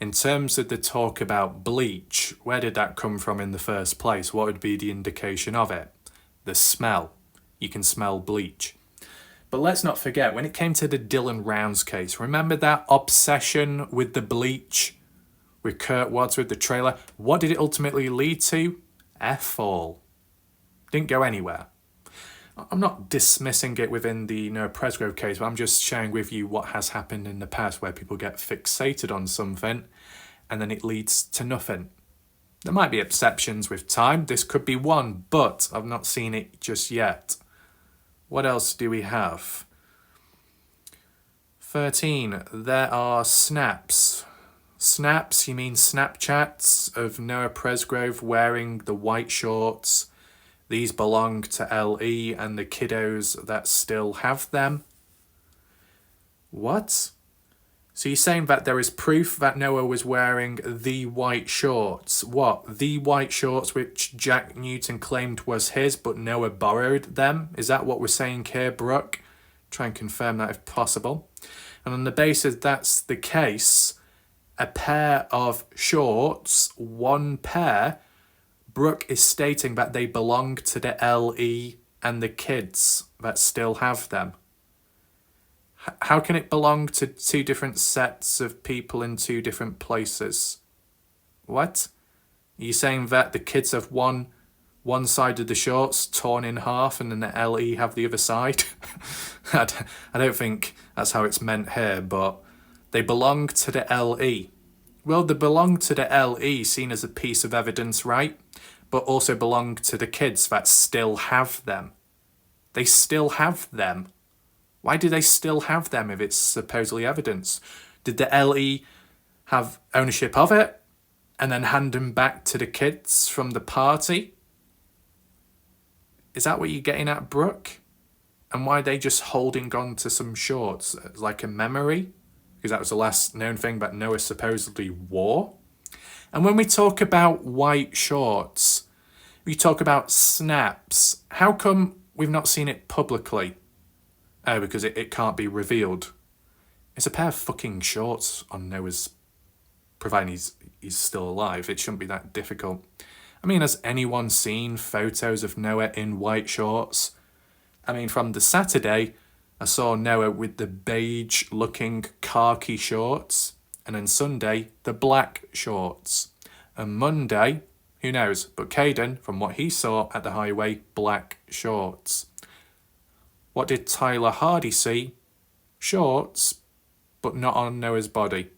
In terms of the talk about bleach, where did that come from in the first place? What would be the indication of it? The smell. You can smell bleach. But let's not forget, when it came to the Dylan Rounds case, remember that obsession with the bleach with Kurt Wadsworth, the trailer? What did it ultimately lead to? F-fall. Didn't go anywhere. I'm not dismissing it within the Noah Presgrove case, but I'm just sharing with you what has happened in the past where people get fixated on something and then it leads to nothing. There might be exceptions with time. This could be one, but I've not seen it just yet. What else do we have? 13. There are snaps. Snaps, you mean Snapchats of Noah Presgrove wearing the white shorts. These belong to LE and the kiddos that still have them. What? So you're saying that there is proof that Noah was wearing the white shorts. What? The white shorts which Jack Newton claimed was his, but Noah borrowed them? Is that what we're saying here, Brooke? Try and confirm that if possible. And on the basis that's the case, a pair of shorts, one pair, Brooke is stating that they belong to the LE and the kids that still have them. How can it belong to two different sets of people in two different places? What? Are you saying that the kids have one side of the shorts torn in half and then the LE have the other side? I don't think that's how it's meant here, but they belong to the LE. Well, they belong to the LE seen as a piece of evidence, right? But also belong to the kids that still have them. They still have them. Why do they still have them if it's supposedly evidence? Did the LE have ownership of it and then hand them back to the kids from the party? Is that what you're getting at, Brooke? And why are they just holding on to some shorts? Like a memory? Because that was the last known thing that Noah supposedly wore. And when we talk about white shorts, we talk about snaps. How come we've not seen it publicly? Oh, because it can't be revealed. It's a pair of fucking shorts on Noah's, providing he's still alive. It shouldn't be that difficult. I mean, has anyone seen photos of Noah in white shorts? I mean, from the Saturday, I saw Noah with the beige-looking khaki shorts, and then Sunday, the black shorts. And Monday, who knows, but Caden, from what he saw at the highway, black shorts. What did Tyler Hardy see? Shorts, but not on Noah's body.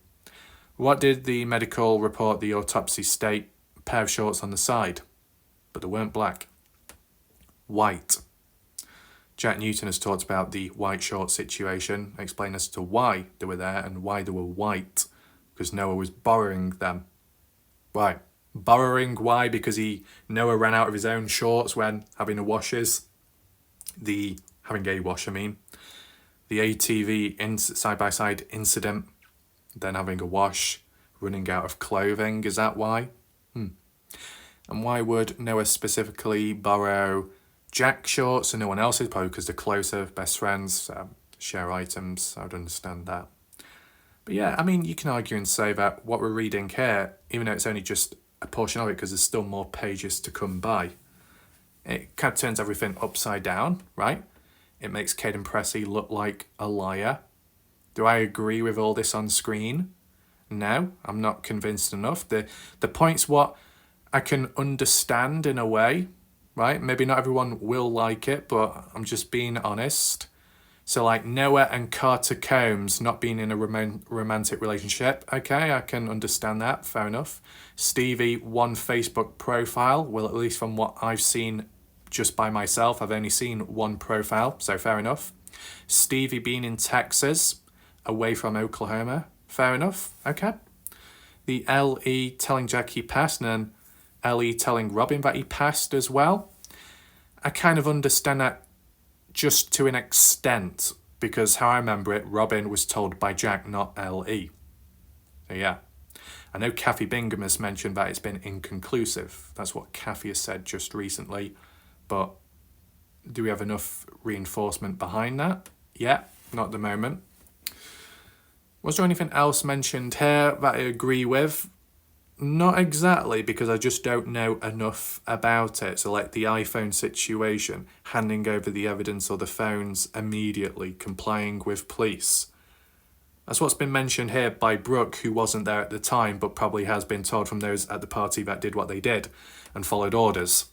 What did the medical report, the autopsy state? A pair of shorts on the side, but they weren't black. White. Jack Newton has talked about the white short situation, explained as to why they were there and why they were white, because Noah was borrowing them. Why? Borrowing, why? Because Noah ran out of his own shorts when having a washes. Having a wash, I mean. The ATV side-by-side incident, then having a wash, running out of clothing, is that why? And why would Noah specifically borrow Jack shorts and no one else's? Probably because they're closer, best friends, share items. I would understand that. But yeah, I mean, you can argue and say that what we're reading here, even though it's only just a portion of it because there's still more pages to come by, it kind of turns everything upside down, right? It makes Caden Pressey look like a liar. Do I agree with all this on screen? No, I'm not convinced enough. The point's what I can understand in a way, right? Maybe not everyone will like it, but I'm just being honest. So like Noah and Carter Combs not being in a romantic relationship. Okay, I can understand that, fair enough. Stevie, one Facebook profile. Well, at least from what I've seen just by myself, I've only seen one profile, so fair enough. Stevie being in Texas, away from Oklahoma. Fair enough, okay. The LE telling Jack he passed and then LE telling Robin that he passed as well. I kind of understand that just to an extent. because how I remember it, Robin was told by Jack, not L.E. So yeah. I know Kathy Bingham has mentioned that it's been inconclusive. That's what Kathy has said just recently. But do we have enough reinforcement behind that? Yeah, not at the moment. Was there anything else mentioned here that I agree with? Not exactly, because I just don't know enough about it. So like the iPhone situation, handing over the evidence or the phones immediately, complying with police. That's what's been mentioned here by Brooke, who wasn't there at the time, but probably has been told from those at the party that did what they did and followed orders.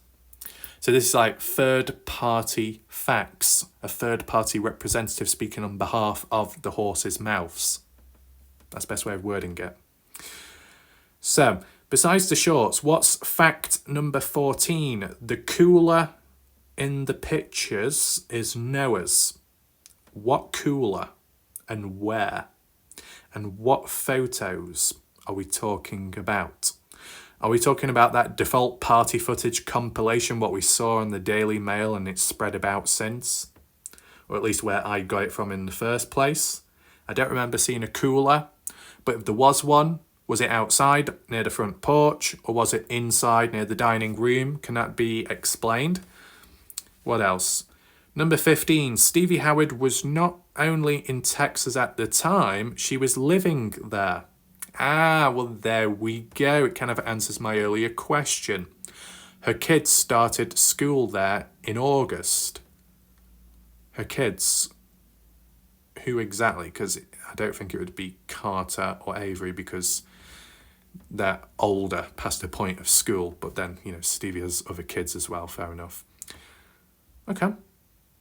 So this is like third-party facts, a third-party representative speaking on behalf of the horse's mouths. That's the best way of wording it. So, besides the shorts, what's fact number 14? The cooler in the pictures is Noah's. What cooler and where? And what photos are we talking about? Are we talking about that default party footage compilation, what we saw in the Daily Mail and it's spread about since? Or at least where I got it from in the first place? I don't remember seeing a cooler, but if there was one, was it outside near the front porch or was it inside near the dining room? Can that be explained? What else? Number 15, Stevie Howard was not only in Texas at the time, she was living there. Ah, well, there we go. It kind of answers my earlier question. Her kids started school there in August. Her kids. Who exactly? Because I don't think it would be Carter or Avery because they're older, past the point of school. But then, Stevie has other kids as well. Fair enough. Okay.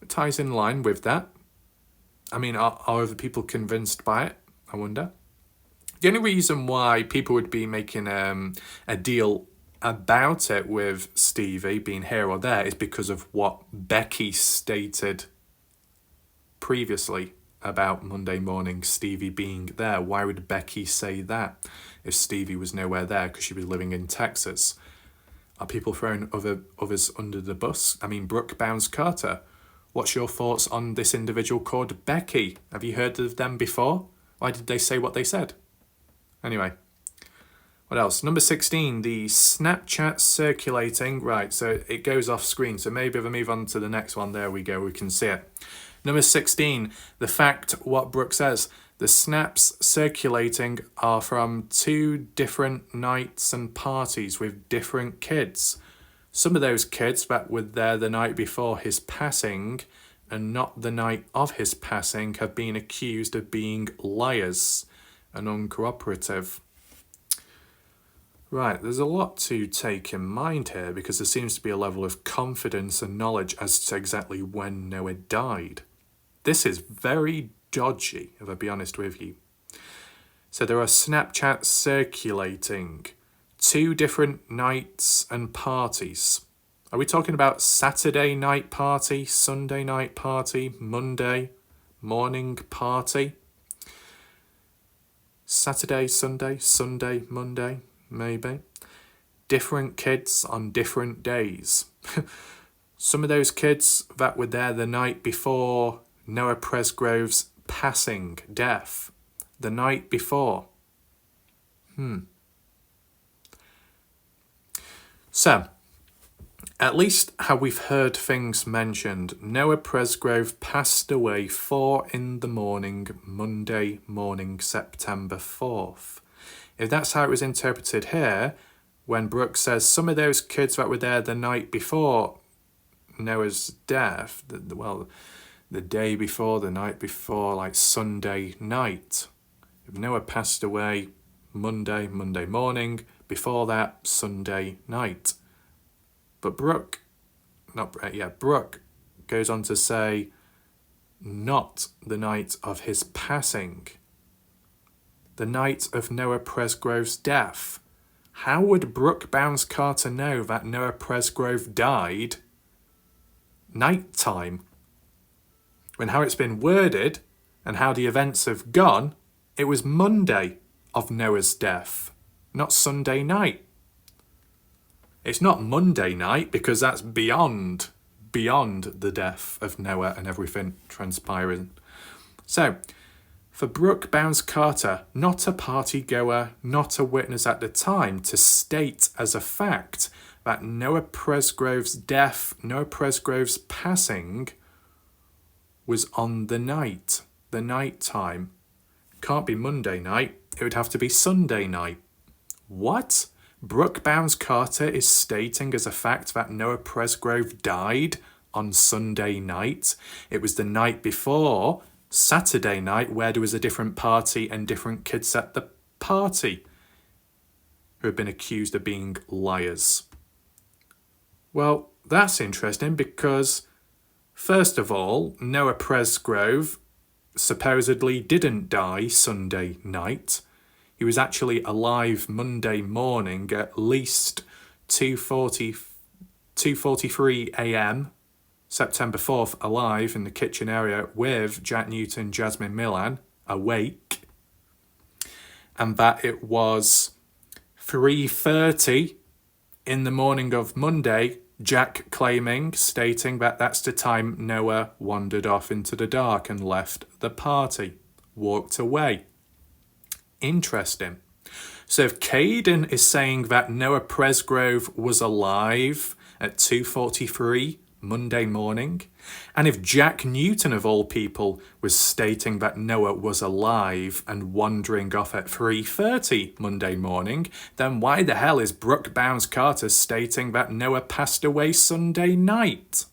It ties in line with that. I mean, are other people convinced by it? I wonder. The only reason why people would be making a deal about it with Stevie being here or there is because of what Becky stated previously about Monday morning Stevie being there. Why would Becky say that if Stevie was nowhere there because she was living in Texas? Are people throwing others under the bus? I mean, Brooke Bounds Carter. What's your thoughts on this individual called Becky? Have you heard of them before? Why did they say what they said? Anyway, what else? Number 16, the Snapchat circulating. Right, so it goes off screen. So maybe if I move on to the next one, there we go, we can see it. Number 16, the fact what Brooke says. The snaps circulating are from 2 different nights and parties with different kids. Some of those kids that were there the night before his passing and not the night of his passing have been accused of being liars and uncooperative. Right, there's a lot to take in mind here because there seems to be a level of confidence and knowledge as to exactly when Noah died. This is very dodgy, if I'll be honest with you. So there are Snapchats circulating, 2 different nights and parties. Are we talking about Saturday night party, Sunday night party, Monday morning party? Saturday, Sunday, Monday, maybe. Different kids on different days. Some of those kids that were there the night before Noah Presgrove's passing, death, the night before. So, at least how we've heard things mentioned, Noah Presgrove passed away 4 a.m, Monday morning, September 4th. If that's how it was interpreted here, when Brooke says some of those kids that were there the night before Noah's death, the day before, the night before, like Sunday night. If Noah passed away Monday morning, before that, Sunday night. But Brooke goes on to say, not the night of his passing. The night of Noah Presgrove's death. How would Brooke Bounds Carter know that Noah Presgrove died nighttime? When how it's been worded and how the events have gone, it was Monday of Noah's death, not Sunday night. It's not Monday night because that's beyond the death of Noah and everything transpiring. So, for Brooke Bounds Carter, not a party goer, not a witness at the time, to state as a fact that Noah Presgrove's death, Noah Presgrove's passing, was on the night time. Can't be Monday night, it would have to be Sunday night. What? Brooke Bounds Carter is stating as a fact that Noah Presgrove died on Sunday night. It was the night before, Saturday night, where there was a different party and different kids at the party who have been accused of being liars. Well, that's interesting because, first of all, Noah Presgrove supposedly didn't die Sunday night. He was actually alive Monday morning at least 2:43 a.m. September 4th, alive in the kitchen area with Jack Newton, Jasmine Millan, awake. And that it was 3:30 in the morning of Monday, Jack stating that that's the time Noah wandered off into the dark and left the party, walked away. Interesting. So if Caden is saying that Noah Presgrove was alive at 2:43 Monday morning, and if Jack Newton of all people was stating that Noah was alive and wandering off at 3:30 Monday morning, then why the hell is Brooke Bounds Carter stating that Noah passed away Sunday night?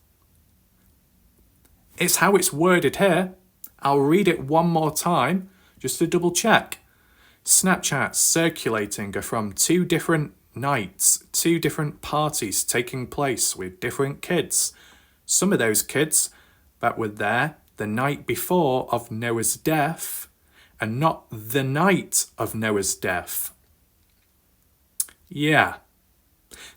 It's how it's worded here. I'll read it one more time just to double check. Snapchats circulating are from 2 different nights, 2 different parties taking place with different kids. Some of those kids that were there the night before of Noah's death and not the night of Noah's death. Yeah.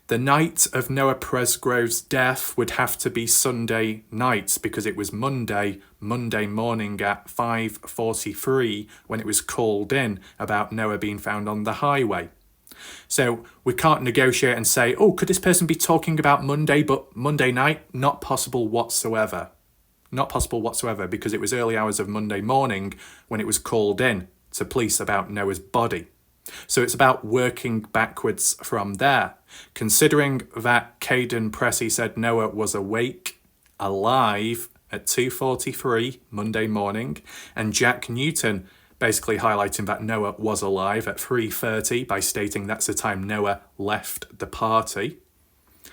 The night of Noah Presgrove's death would have to be Sunday night because it was Monday morning at 5:43 when it was called in about Noah being found on the highway. So we can't negotiate and say, oh, could this person be talking about Monday, but Monday night? Not possible whatsoever. Not possible whatsoever because it was early hours of Monday morning when it was called in to police about Noah's body. So it's about working backwards from there. Considering that Caden Pressey said Noah was awake, alive at 2:43 Monday morning, and Jack Newton basically highlighting that Noah was alive at 3:30 by stating that's the time Noah left the party.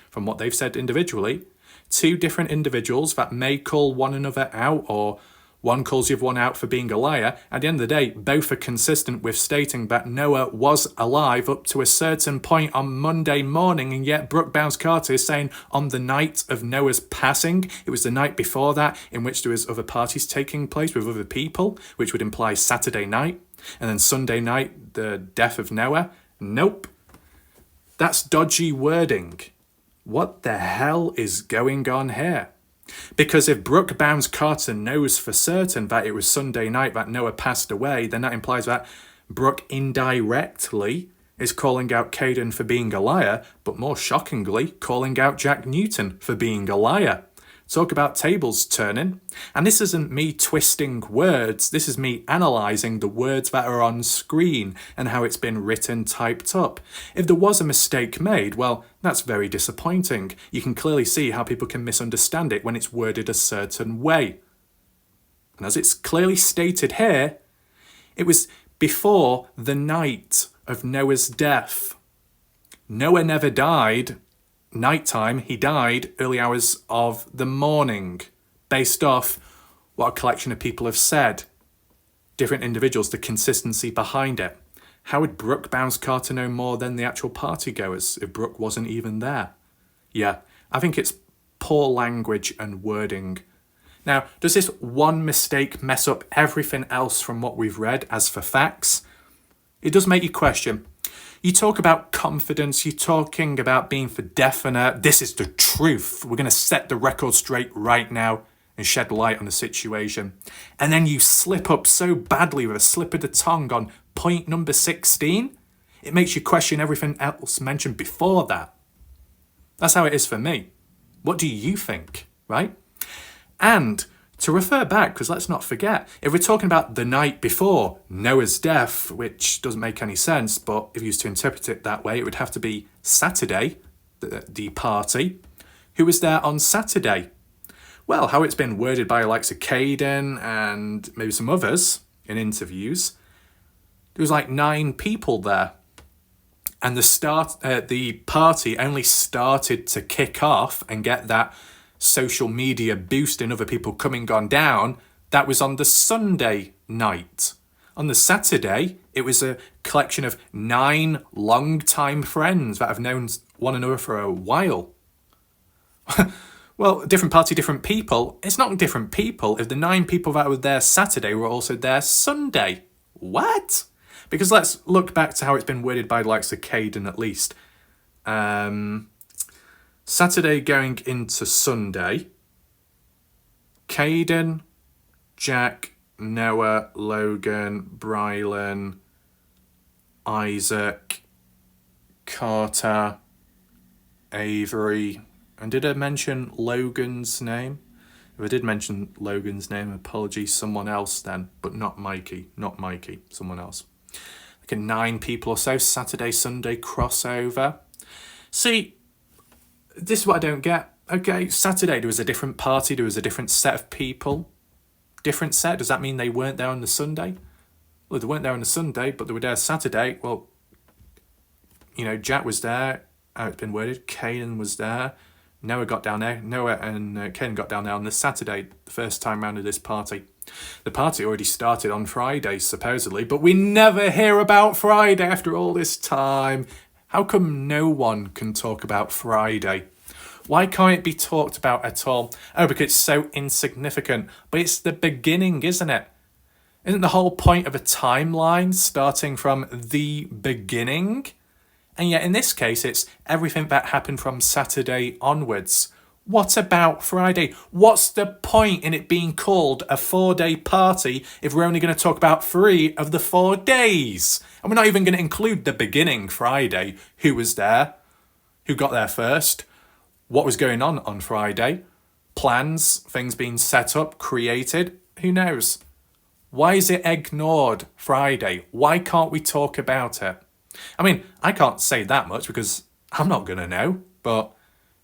From what they've said individually, 2 different individuals that may call one another out, or one calls the other one out for being a liar. At the end of the day, both are consistent with stating that Noah was alive up to a certain point on Monday morning, and yet Brooke Bounds Carter is saying on the night of Noah's passing, it was the night before that in which there was other parties taking place with other people, which would imply Saturday night, and then Sunday night, the death of Noah. Nope. That's dodgy wording. What the hell is going on here? Because if Brooke Bounds Carter knows for certain that it was Sunday night that Noah passed away, then that implies that Brooke indirectly is calling out Caden for being a liar, but more shockingly, calling out Jack Newton for being a liar. Talk about tables turning. And this isn't me twisting words, this is me analysing the words that are on screen and how it's been written, typed up. If there was a mistake made, well, that's very disappointing. You can clearly see how people can misunderstand it when it's worded a certain way. And as it's clearly stated here, it was before the night of Noah's death. Noah never died nighttime, he died early hours of the morning, based off what a collection of people have said. Different individuals, the consistency behind it. How would Brooke Bounds Carter know more than the actual partygoers if Brooke wasn't even there? Yeah, I think it's poor language and wording. Now, does this one mistake mess up everything else from what we've read as for facts? It does make you question. You talk about confidence, you're talking about being for definite, this is the truth, we're going to set the record straight right now and shed light on the situation. And then you slip up so badly with a slip of the tongue on point number 16, it makes you question everything else mentioned before that. That's how it is for me. What do you think, right? And to refer back, because let's not forget, if we're talking about the night before Noah's death, which doesn't make any sense, but if you used to interpret it that way, it would have to be Saturday, the party. Who was there on Saturday? Well, how it's been worded by the likes of Caden and maybe some others in interviews, there was like 9 people there. And the party only started to kick off and get that social media boost and other people coming on down. That was on the Sunday night. On the Saturday, it was a collection of 9 long-time friends that have known one another for a while. Well, different party, different people. It's not different people if the 9 people that were there Saturday were also there Sunday. What? Because let's look back to how it's been worded by the likes of Caden at least. Saturday going into Sunday. Caden, Jack, Noah, Logan, Brylan, Isaac, Carter, Avery. And did I mention Logan's name? If I did mention Logan's name, apologies, someone else then, but not Mikey, someone else. Like 9 people or so, Saturday, Sunday crossover. See, this is what I don't get. Okay, Saturday there was a different party, there was a different set of people. Different set, does that mean they weren't there on the Sunday? Well, they weren't there on the Sunday, but they were there Saturday. Well, you know, Jack was there, how it's been worded, Caden was there. Noah got down there. Noah and Ken got down there on the Saturday, the first time round of this party. The party already started on Friday, supposedly, but we never hear about Friday after all this time. How come no one can talk about Friday? Why can't it be talked about at all? Oh, because it's so insignificant. But it's the beginning, isn't it? Isn't the whole point of a timeline starting from the beginning? And yet in this case, it's everything that happened from Saturday onwards. What about Friday? What's the point in it being called a 4-day party if we're only going to talk about 3 of the 4 days? And we're not even going to include the beginning, Friday. Who was there? Who got there first? What was going on Friday? Plans, things being set up, created? Who knows? Why is it ignored Friday? Why can't we talk about it? I mean, I can't say that much because I'm not going to know, but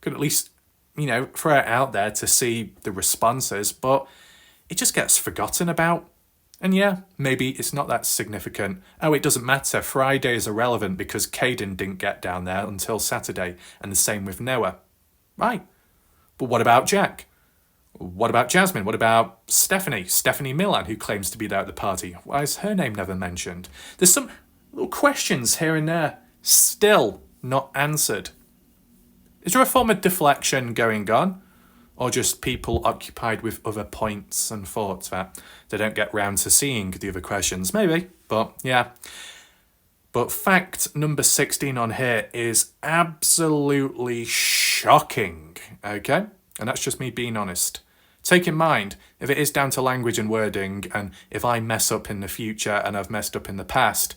could at least, you know, throw it out there to see the responses, but it just gets forgotten about. And yeah, maybe it's not that significant. Oh, it doesn't matter. Friday is irrelevant because Caden didn't get down there until Saturday, and the same with Noah. Right. But what about Jack? What about Jasmine? What about Stephanie Milan, who claims to be there at the party? Why is her name never mentioned? There's some little questions here and there still not answered. Is there a form of deflection going on? Or just people occupied with other points and thoughts that they don't get round to seeing the other questions? Maybe, but yeah. But fact number 16 on here is absolutely shocking, okay? And that's just me being honest. Take in mind, if it is down to language and wording, and if I mess up in the future and I've messed up in the past,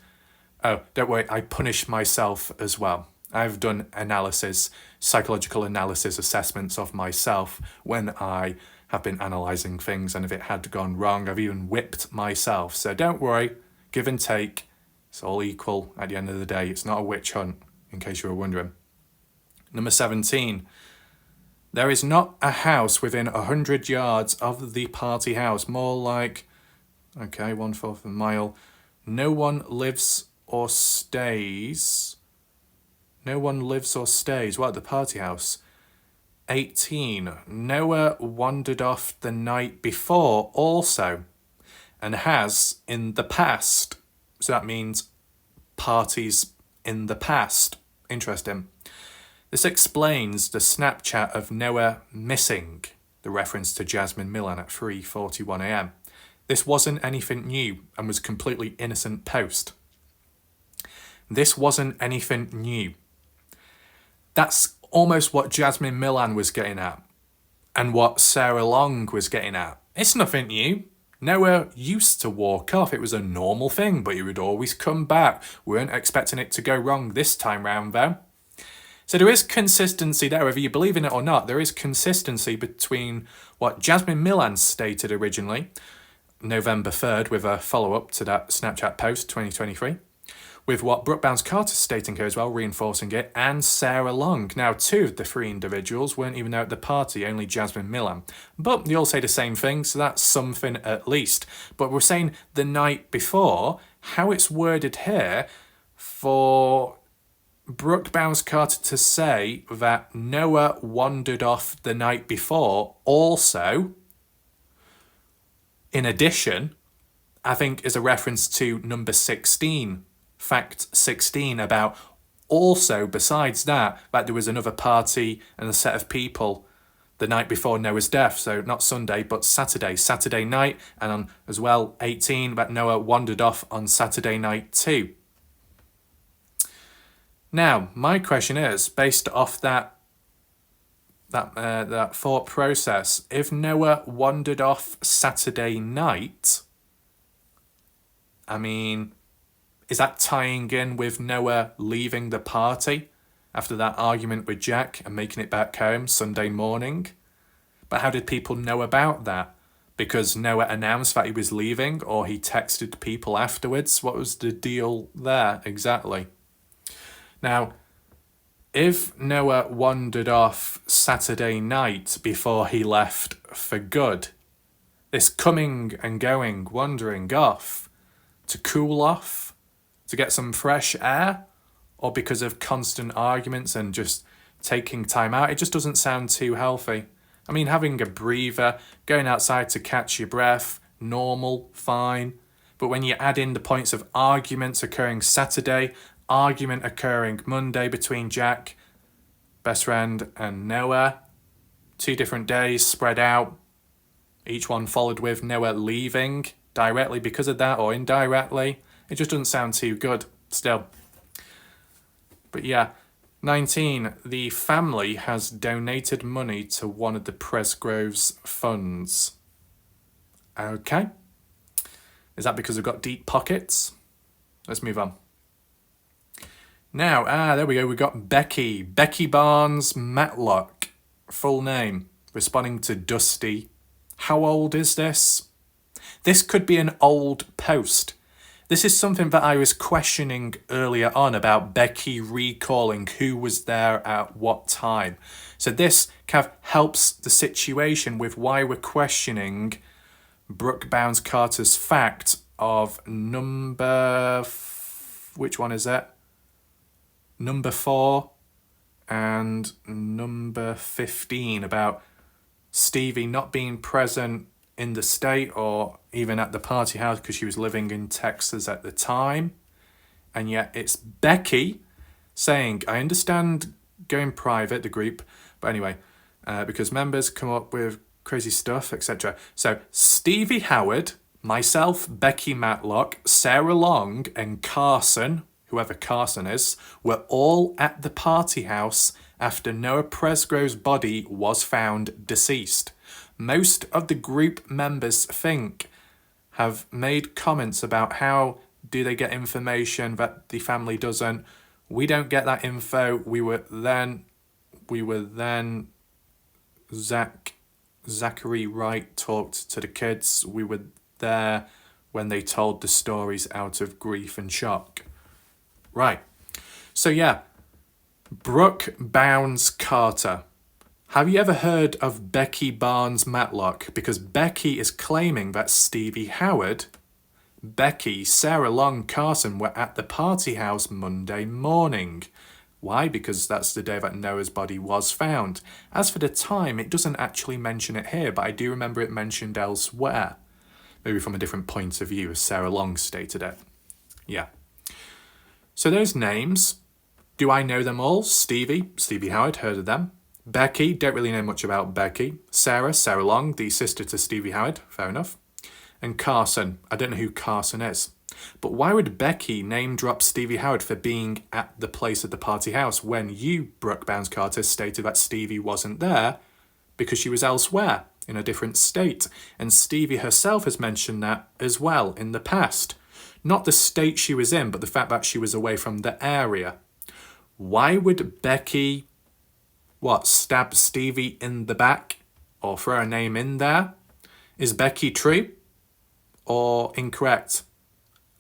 oh, don't worry, I punish myself as well. I've done analysis, psychological analysis assessments of myself when I have been analysing things, and if it had gone wrong, I've even whipped myself. So don't worry, give and take, it's all equal at the end of the day. It's not a witch hunt, in case you were wondering. Number 17. There is not a house within 100 yards of the party house. More like, okay, 1/4 of a mile. No one lives or stays. No one lives or stays. What, at the party house? 18. Noah wandered off the night before also and has in the past. So that means parties in the past. Interesting. This explains the Snapchat of Noah missing, the reference to Jasmine Milan at 3:41 a.m. This wasn't anything new and was completely innocent post. This wasn't anything new. That's almost what Jasmine Milan was getting at and what Sarah Long was getting at. It's nothing new. Noah used to walk off. It was a normal thing, but he would always come back. We weren't expecting it to go wrong this time round though. So there is consistency there, whether you believe in it or not. There is consistency between what Jasmine Millan stated originally, November 3rd, with a follow-up to that Snapchat post, 2023, with what Brooke Bounds Carter stating here as well, reinforcing it, and Sarah Long. Now, 2 of the 3 individuals weren't even there at the party, only Jasmine Millan. But they all say the same thing, so that's something at least. But we're saying the night before, how it's worded here for Brooke Bounds Carter to say that Noah wandered off the night before also, in addition, I think is a reference to number 16, fact 16, about also, besides that there was another party and a set of people the night before Noah's death. So not Sunday, but Saturday night. And on as well, 18, that Noah wandered off on Saturday night too. Now, my question is, based off that thought process, if Noah wandered off Saturday night, I mean, is that tying in with Noah leaving the party after that argument with Jack and making it back home Sunday morning? But how did people know about that? Because Noah announced that he was leaving, or he texted people afterwards? What was the deal there exactly? Now, if Noah wandered off Saturday night before he left for good, this coming and going, wandering off, to cool off, to get some fresh air, or because of constant arguments and just taking time out, it just doesn't sound too healthy. I mean, having a breather, going outside to catch your breath, normal, fine. But when you add in the points of arguments occurring Saturday, argument occurring Monday between Jack, best friend, and Noah, 2 different days spread out, each one followed with Noah leaving directly because of that or indirectly, it just doesn't sound too good still. But yeah, 19, the family has donated money to one of the Presgrove's funds. Okay. Is that because they've got deep pockets? Let's move on. Now, there we go. We got Becky Barnes Matlock, full name, responding to Dusty. How old is this? This could be an old post. This is something that I was questioning earlier on about Becky recalling who was there at what time. So this kind of helps the situation with why we're questioning Brooke Bounds Carter's fact of which one is it? Number 4 and number 15 about Stevie not being present in the state or even at the party house because she was living in Texas at the time. And yet it's Becky saying, I understand going private, the group, but anyway, because members come up with crazy stuff, etc. So Stevie Howard, myself, Becky Matlock, Sarah Long, and Carson, whoever Carson is, were all at the party house after Noah Presgrove's body was found deceased. Most of the group members have made comments about how do they get information that the family doesn't. We don't get that info. We were then Zachary Wright talked to the kids. We were there when they told the stories out of grief and shock. Right. So yeah, Brooke Bounds Carter. Have you ever heard of Becky Barnes Matlock? Because Becky is claiming that Stevie Howard, Becky, Sarah Long, Carson were at the party house Monday morning. Why? Because that's the day that Noah's body was found. As for the time, it doesn't actually mention it here, but I do remember it mentioned elsewhere. Maybe from a different point of view, as Sarah Long stated it. Yeah. So those names, do I know them all? Stevie Howard, heard of them. Becky, don't really know much about Becky. Sarah Long, the sister to Stevie Howard, fair enough. And Carson, I don't know who Carson is. But why would Becky name drop Stevie Howard for being at the place at the party house when you, Brooke Bounds Carter, stated that Stevie wasn't there because she was elsewhere in a different state? And Stevie herself has mentioned that as well in the past. Not the state she was in, but the fact that she was away from the area. Why would Becky, stab Stevie in the back or throw a name in there? Is Becky true or incorrect?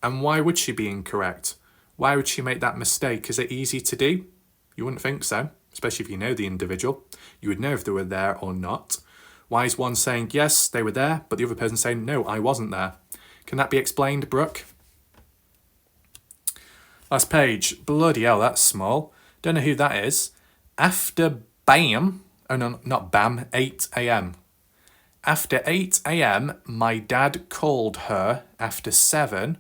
And why would she be incorrect? Why would she make that mistake? Is it easy to do? You wouldn't think so, especially if you know the individual. You would know if they were there or not. Why is one saying, yes, they were there, but the other person saying, no, I wasn't there? Can that be explained, Brooke? Last page. Bloody hell, that's small. Don't know who that is. After BAM, oh no, not BAM, 8 a.m. After 8 a.m, my dad called her after 7,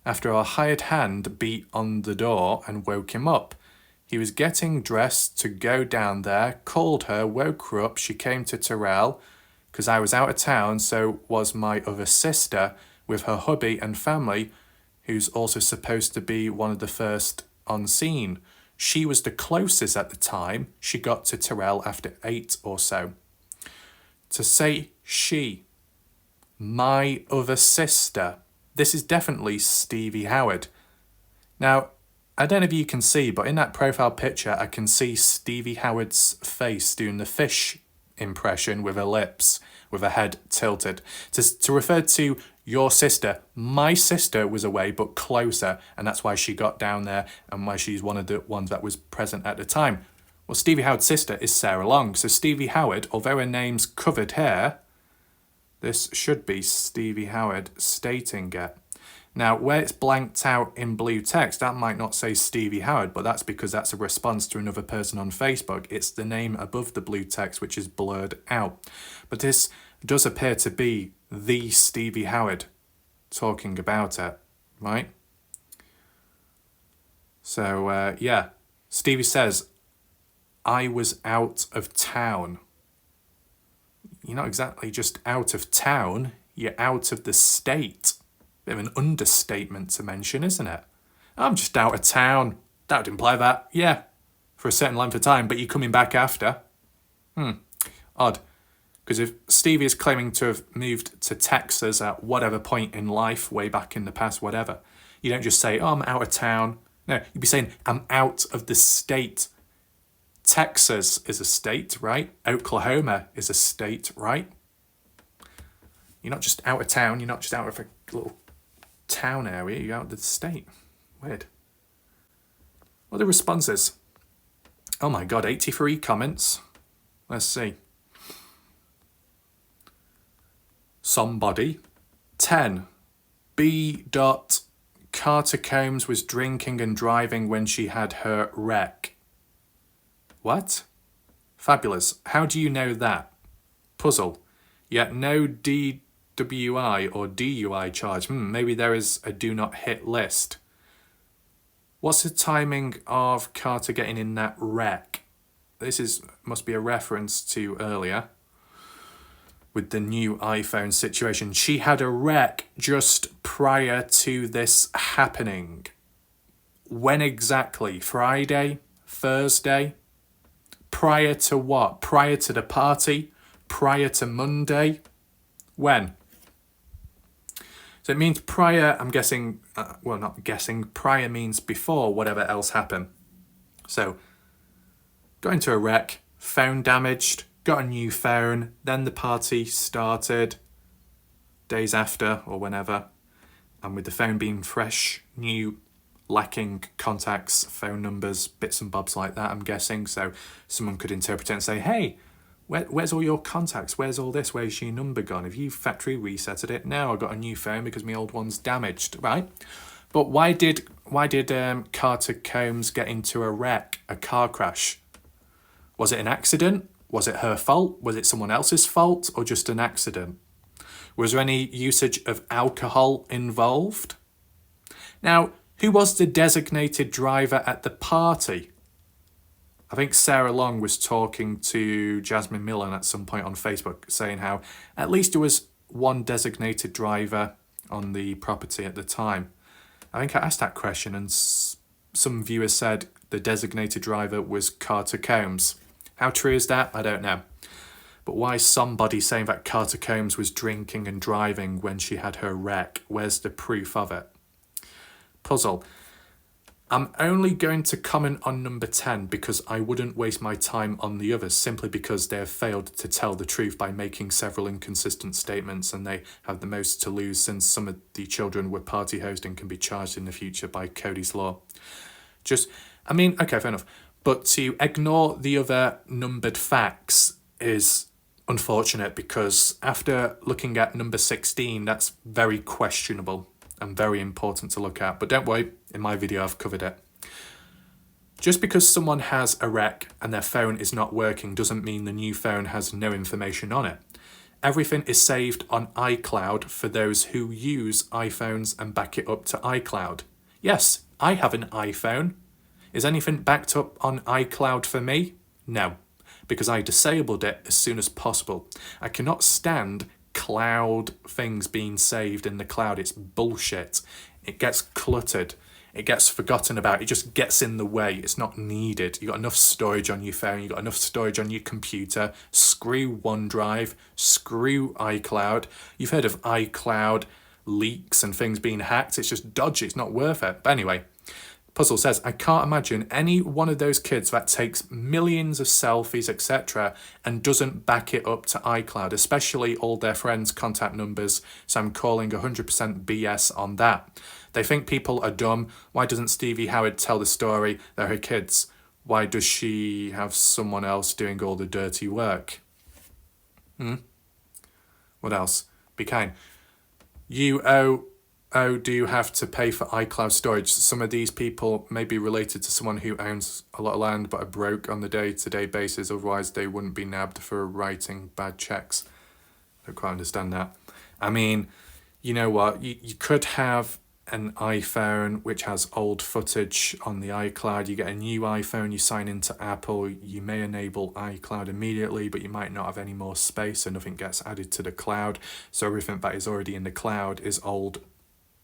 after a hired hand beat on the door and woke him up. He was getting dressed to go down there, called her, woke her up. She came to Terrell because I was out of town, so was my other sister with her hubby and family, who's also supposed to be one of the first on scene. She was the closest at the time. She got to Terrell after 8 or so. To say she, my other sister, this is definitely Stevie Howard. Now, I don't know if you can see, but in that profile picture, I can see Stevie Howard's face doing the fish impression with her lips, with her head tilted. To refer to your sister, my sister was away but closer, and that's why she got down there and why she's one of the ones that was present at the time. Well, Stevie Howard's sister is Sarah Long, so Stevie Howard, although her name's covered here, this should be Stevie Howard stating it. Now, where it's blanked out in blue text, that might not say Stevie Howard, but that's because that's a response to another person on Facebook. It's the name above the blue text which is blurred out. But this does appear to be the Stevie Howard talking about it, right? So, yeah. Stevie says, I was out of town. You're not exactly just out of town, you're out of the state. Bit of an understatement to mention, isn't it? I'm just out of town. That would imply that, yeah, for a certain length of time, but you're coming back after. Odd. Because if Stevie is claiming to have moved to Texas at whatever point in life, way back in the past, whatever, you don't just say, oh, I'm out of town. No, you'd be saying, I'm out of the state. Texas is a state, right? Oklahoma is a state, right? You're not just out of town. You're not just out of a little town area. You're out of the state. Weird. What are the responses? Oh my God, 83 comments. Let's see. Somebody. 10. B. Carter Combs was drinking and driving when she had her wreck. What? Fabulous. How do you know that? Puzzle. Yet no DWI or DUI charge. Maybe there is a do not hit list. What's the timing of Carter getting in that wreck? This must be a reference to earlier with the new iPhone situation. She had a wreck just prior to this happening. When exactly? Friday? Thursday? Prior to what? Prior to the party? Prior to Monday? When? So it means prior, I'm guessing, well, not guessing, prior means before whatever else happened. So, got into a wreck, phone damaged, got a new phone, then the party started days after or whenever, and with the phone being fresh, new, lacking contacts, phone numbers, bits and bobs like that, I'm guessing. So someone could interpret it and say, hey, where's all your contacts? Where's all this? Where's your number gone? Have you factory resetted it? No, I got a new phone because my old one's damaged, right? But why did Carter Combs get into a wreck, a car crash? Was it an accident? Was it her fault? Was it someone else's fault or just an accident? Was there any usage of alcohol involved? Now, who was the designated driver at the party? I think Sarah Long was talking to Jasmine Millen at some point on Facebook saying how at least there was one designated driver on the property at the time. I think I asked that question and some viewers said the designated driver was Carter Combs. How true is that? I don't know. But why is somebody saying that Carter Combs was drinking and driving when she had her wreck? Where's the proof of it? Puzzle. I'm only going to comment on number 10 because I wouldn't waste my time on the others simply because they have failed to tell the truth by making several inconsistent statements, and they have the most to lose since some of the children were party host and can be charged in the future by Cody's law. Okay, fair enough. But to ignore the other numbered facts is unfortunate because after looking at number 16, that's very questionable and very important to look at. But don't worry, in my video I've covered it. Just because someone has a wreck and their phone is not working doesn't mean the new phone has no information on it. Everything is saved on iCloud for those who use iPhones and back it up to iCloud. Yes, I have an iPhone. Is anything backed up on iCloud for me? No, because I disabled it as soon as possible. I cannot stand cloud things being saved in the cloud. It's bullshit. It gets cluttered. It gets forgotten about. It just gets in the way. It's not needed. You've got enough storage on your phone. You've got enough storage on your computer. Screw OneDrive. Screw iCloud. You've heard of iCloud leaks and things being hacked. It's just dodgy. It's not worth it. But anyway, Puzzle says, I can't imagine any one of those kids that takes millions of selfies, etc., and doesn't back it up to iCloud, especially all their friends' contact numbers, so I'm calling 100% BS on that. They think people are dumb. Why doesn't Stevie Howard tell the story? They're her kids. Why does she have someone else doing all the dirty work? What else? Be kind. Do you have to pay for iCloud storage? Some of these people may be related to someone who owns a lot of land but are broke on the day-to-day basis, otherwise they wouldn't be nabbed for writing bad checks. I don't quite understand that. I mean, you know what? You could have an iPhone which has old footage on the iCloud. You get a new iPhone, you sign into Apple, you may enable iCloud immediately, but you might not have any more space, so nothing gets added to the cloud. So everything that is already in the cloud is old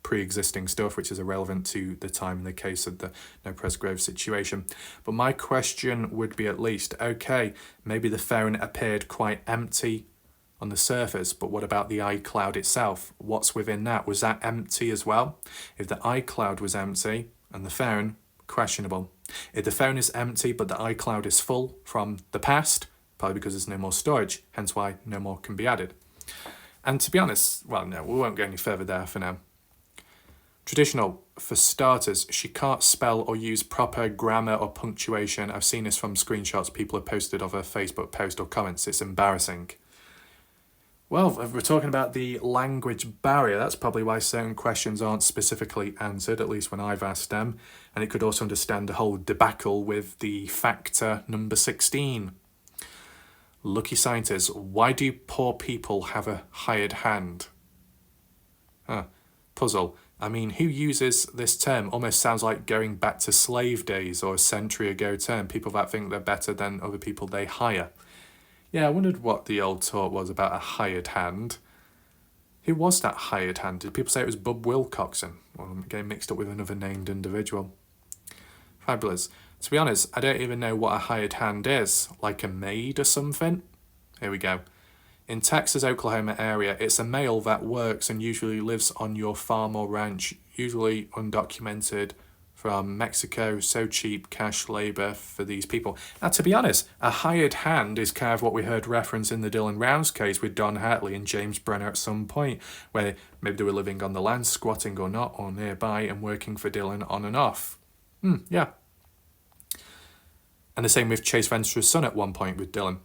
pre-existing stuff, which is irrelevant to the time in the case of the Noah Presgrove situation. But my question would be at least, okay, maybe the phone appeared quite empty on the surface, but what about the iCloud itself? What's within that? Was that empty as well? If the iCloud was empty and the phone, questionable. If the phone is empty but the iCloud is full from the past, probably because there's no more storage, hence why no more can be added. And to be honest, well, no, we won't go any further there for now. Traditional, for starters, she can't spell or use proper grammar or punctuation. I've seen this from screenshots people have posted of her Facebook post or comments. It's embarrassing. Well, if we're talking about the language barrier, that's probably why certain questions aren't specifically answered, at least when I've asked them. And it could also understand the whole debacle with the factor number 16. Lucky scientists, why do poor people have a hired hand? Puzzle. I mean, who uses this term? Almost sounds like going back to slave days or a century ago term. People that think they're better than other people they hire. Yeah, I wondered what the old talk was about a hired hand. Who was that hired hand? Did people say it was Bub Wilcoxon? Well, I'm getting mixed up with another named individual. Fabulous. To be honest, I don't even know what a hired hand is. Like a maid or something? Here we go. In Texas, Oklahoma area, it's a male that works and usually lives on your farm or ranch, usually undocumented, from Mexico. So cheap cash labour for these people. Now, to be honest, a hired hand is kind of what we heard referenced in the Dylan Rounds case with Don Hartley and James Brenner at some point, where maybe they were living on the land, squatting or not, or nearby, and working for Dylan on and off. Yeah. And the same with Chase Venture's son at one point with Dylan.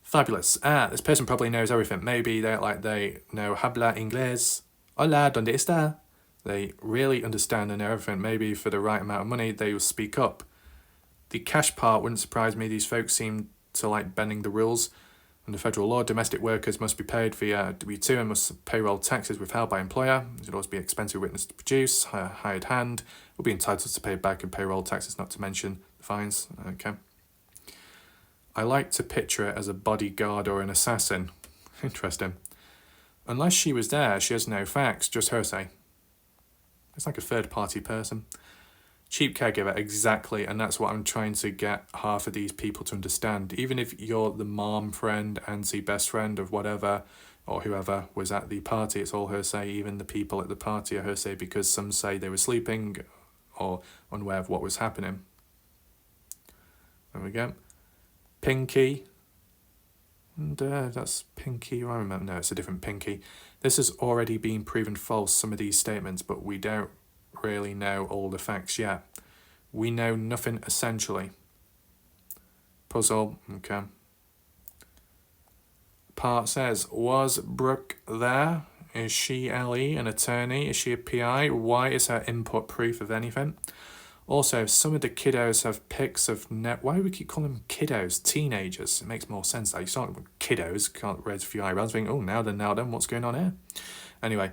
Fabulous. This person probably knows everything. Maybe they know habla inglés. Hola, ¿dónde está? They really understand and know everything. Maybe for the right amount of money, they will speak up. The cash part wouldn't surprise me. These folks seem to like bending the rules. Under federal law, domestic workers must be paid via W-2 and must payroll taxes withheld by employer. It would also be expensive witness to produce. Hired hand will be entitled to pay back and payroll taxes, not to mention the fines. Okay. I like to picture it as a bodyguard or an assassin. Interesting. Unless she was there, she has no facts, just hearsay. It's like a third-party person. Cheap caregiver, exactly, and that's what I'm trying to get half of these people to understand. Even if you're the mom friend, auntie, best friend of whatever, or whoever was at the party, it's all hearsay. Even the people at the party are hearsay because some say they were sleeping or unaware of what was happening. There we go. Pinky. And that's Pinky. I remember. No, it's a different Pinky. This has already been proven false, some of these statements, but we don't really know all the facts yet. We know nothing essentially. Puzzle. Okay. Part says, was Brooke there? Is she LE, an attorney? Is she a PI? Why is her input proof of anything? Also, some of the kiddos have pics of why do we keep calling them kiddos? Teenagers. It makes more sense. Like, you start with kiddos, can't raise a few eyebrows, think, oh, now then, what's going on here? Anyway,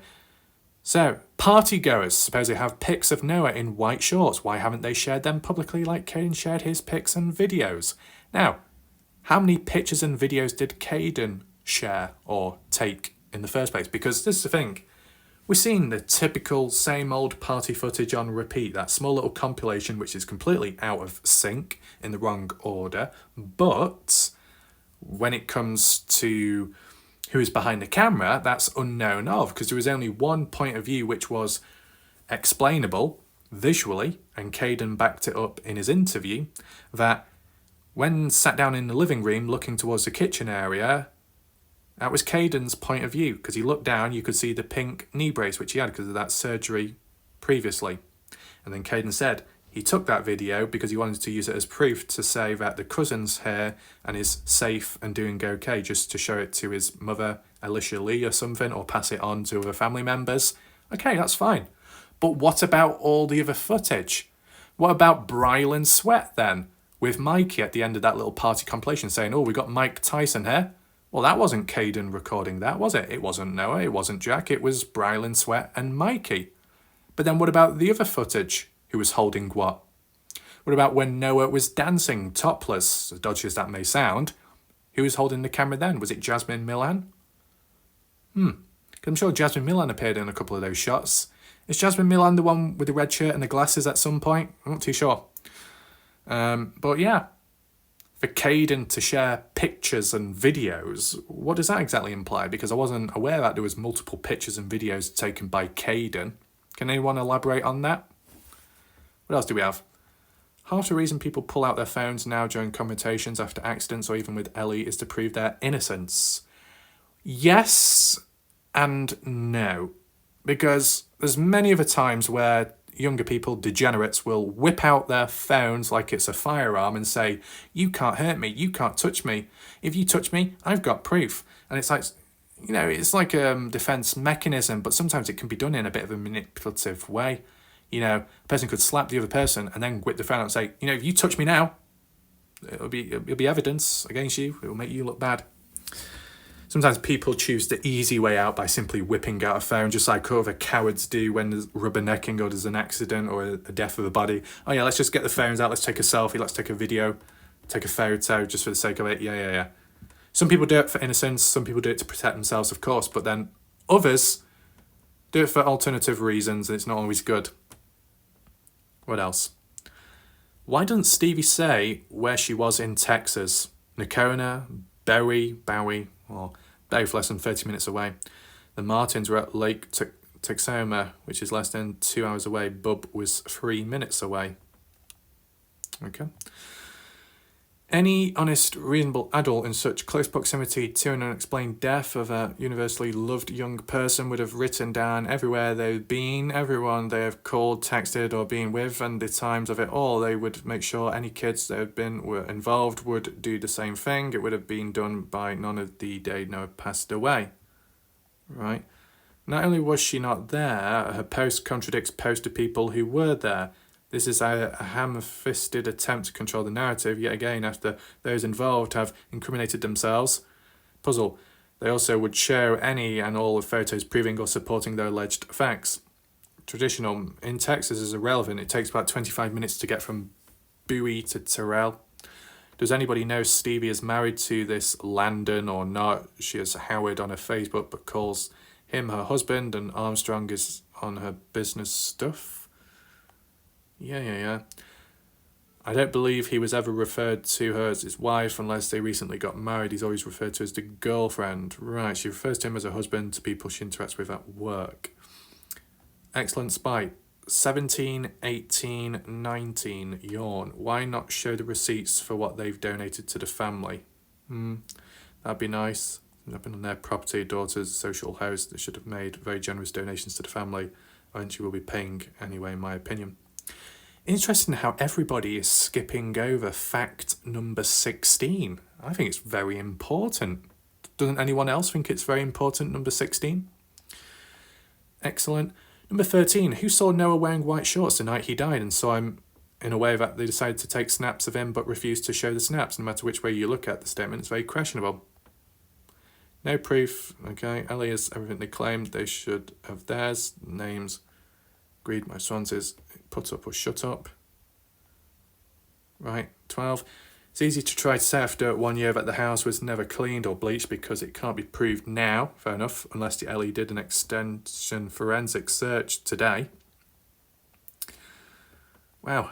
so partygoers supposedly have pics of Noah in white shorts. Why haven't they shared them publicly like Caden shared his pics and videos? Now, how many pictures and videos did Caden share or take in the first place? Because this is the thing. We're seeing the typical same old party footage on repeat, that small little compilation which is completely out of sync, in the wrong order. But when it comes to who is behind the camera, that's unknown of, because there was only one point of view which was explainable visually, and Caden backed it up in his interview, that when sat down in the living room looking towards the kitchen area, that was Caden's point of view, because he looked down, you could see the pink knee brace which he had because of that surgery previously. And then Caden said he took that video because he wanted to use it as proof to say that the cousin's here and is safe and doing okay, just to show it to his mother, Alicia Lee or something, or pass it on to other family members. Okay, that's fine. But what about all the other footage? What about Brylan Sweat then, with Mikey at the end of that little party compilation saying, oh, we got Mike Tyson here? Well, that wasn't Caden recording that, was it? It wasn't Noah, it wasn't Jack, it was Brylan Sweat and Mikey. But then what about the other footage? Who was holding what? What about when Noah was dancing topless, as dodgy as that may sound? Who was holding the camera then? Was it Jasmine Milan? I'm sure Jasmine Milan appeared in a couple of those shots. Is Jasmine Milan the one with the red shirt and the glasses at some point? I'm not too sure. But yeah, for Caden to share pictures and videos, what does that exactly imply? Because I wasn't aware that there was multiple pictures and videos taken by Caden. Can anyone elaborate on that? What else do we have? Half the reason people pull out their phones now during conversations after accidents or even with Ellie is to prove their innocence. Yes and no. Because there's many other times where younger people, degenerates, will whip out their phones like it's a firearm and say, you can't hurt me, you can't touch me. If you touch me, I've got proof. And it's like, you know, it's like a defense mechanism, but sometimes it can be done in a bit of a manipulative way. You know, a person could slap the other person and then whip the phone out and say, you know, if you touch me now, it'll be evidence against you. It will make you look bad. Sometimes people choose the easy way out by simply whipping out a phone, just like other cowards do when there's rubbernecking or there's an accident or a death of a body. Oh yeah, let's just get the phones out, let's take a selfie, let's take a video, take a photo just for the sake of it. Yeah. Some people do it for innocence, some people do it to protect themselves, of course, but then others do it for alternative reasons and it's not always good. What else? Why doesn't Stevie say where she was in Texas? Nocona, Bowie, or both less than 30 minutes away. The Martins were at Lake Texoma, which is less than 2 hours away. Bub was 3 minutes away. Okay. Any honest, reasonable adult in such close proximity to an unexplained death of a universally loved young person would have written down everywhere they've been, everyone they have called, texted, or been with, and the times of it all. They would make sure any kids that were involved would do the same thing. It would have been done by none of the day Noah passed away. Right? Not only was she not there, her post contradicts posts of people who were there. This is a ham-fisted attempt to control the narrative, yet again, after those involved have incriminated themselves. Puzzle. They also would share any and all of photos proving or supporting their alleged facts. Traditional in Texas is irrelevant. It takes about 25 minutes to get from Bowie to Terrell. Does anybody know Stevie is married to this Landon or not? She has Howard on her Facebook but calls him her husband, and Armstrong is on her business stuff. Yeah. I don't believe he was ever referred to her as his wife unless they recently got married. He's always referred to as the girlfriend. Right, she refers to him as a husband to people she interacts with at work. Excellent spite. 17, 18, 19, yawn. Why not show the receipts for what they've donated to the family? That'd be nice. I've been on their property, daughter's social house. They should have made very generous donations to the family. And she will be paying anyway, in my opinion. Interesting how everybody is skipping over fact number 16. I think it's very important. Doesn't anyone else think it's very important, number 16? Excellent. Number 13, who saw Noah wearing white shorts the night he died and saw him in a way that they decided to take snaps of him but refused to show the snaps? No matter which way you look at the statement, it's very questionable. No proof. Okay, Ellie is everything they claimed. They should have theirs. Names. Agreed. My response is put up or shut up. Right, 12. It's easy to try to say after 1 year that the house was never cleaned or bleached because it can't be proved now. Fair enough, unless the Ellie did an extension forensic search today. Wow.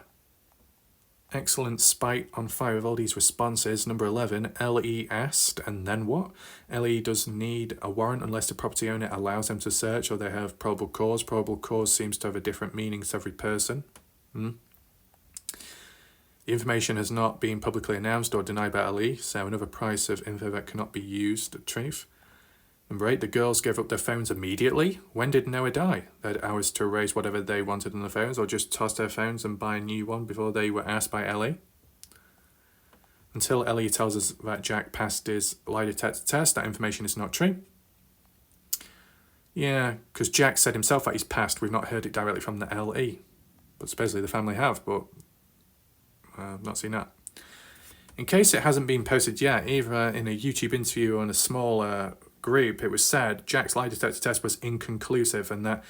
Excellent spite on fire with all these responses. Number 11, LE asked, and then what? LE does need a warrant unless the property owner allows them to search or they have probable cause. Probable cause seems to have a different meaning to every person. The information has not been publicly announced or denied by LE, so another price of info that cannot be used. Truth. Number 8, the girls gave up their phones immediately. When did Noah die? They had hours to erase whatever they wanted on the phones or just toss their phones and buy a new one before they were asked by Ellie. Until Ellie tells us that Jack passed his lie detector test, that information is not true. Yeah, because Jack said himself that he's passed. We've not heard it directly from the LE. But supposedly the family have, but I've not seen that. In case it hasn't been posted yet, either in a YouTube interview or in a small group, it was said Jack's lie detector test was inconclusive and that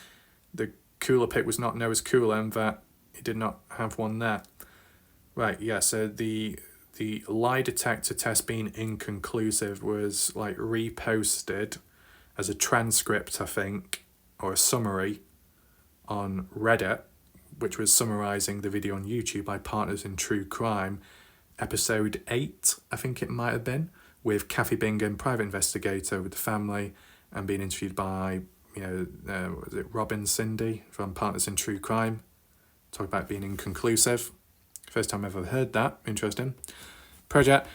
the cooler pit was not Noah's cooler and that he did not have one there. Right, yeah, so the lie detector test being inconclusive was like reposted as a transcript, I think, or a summary on Reddit, which was summarising the video on YouTube by Partners in True Crime, episode 8, I think it might have been, with Kathy Bingham, private investigator with the family, and being interviewed by, was it Robin Cindy from Partners in True Crime? Talk about being inconclusive. First time I've ever heard that. Interesting. Project,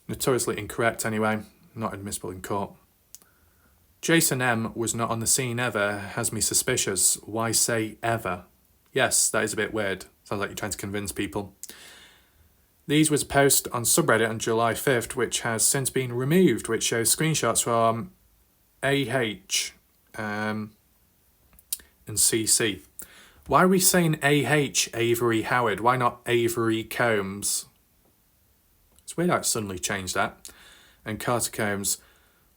notoriously incorrect anyway, not admissible in court. Jason M was not on the scene ever, has me suspicious. Why say ever? Yes, that is a bit weird. Sounds like you're trying to convince people. These was a post on subreddit on July 5th, which has since been removed, which shows screenshots from AH and CC. Why are we saying AH, Avery Howard? Why not Avery Combs? It's weird how it suddenly changed that. And Carter Combs,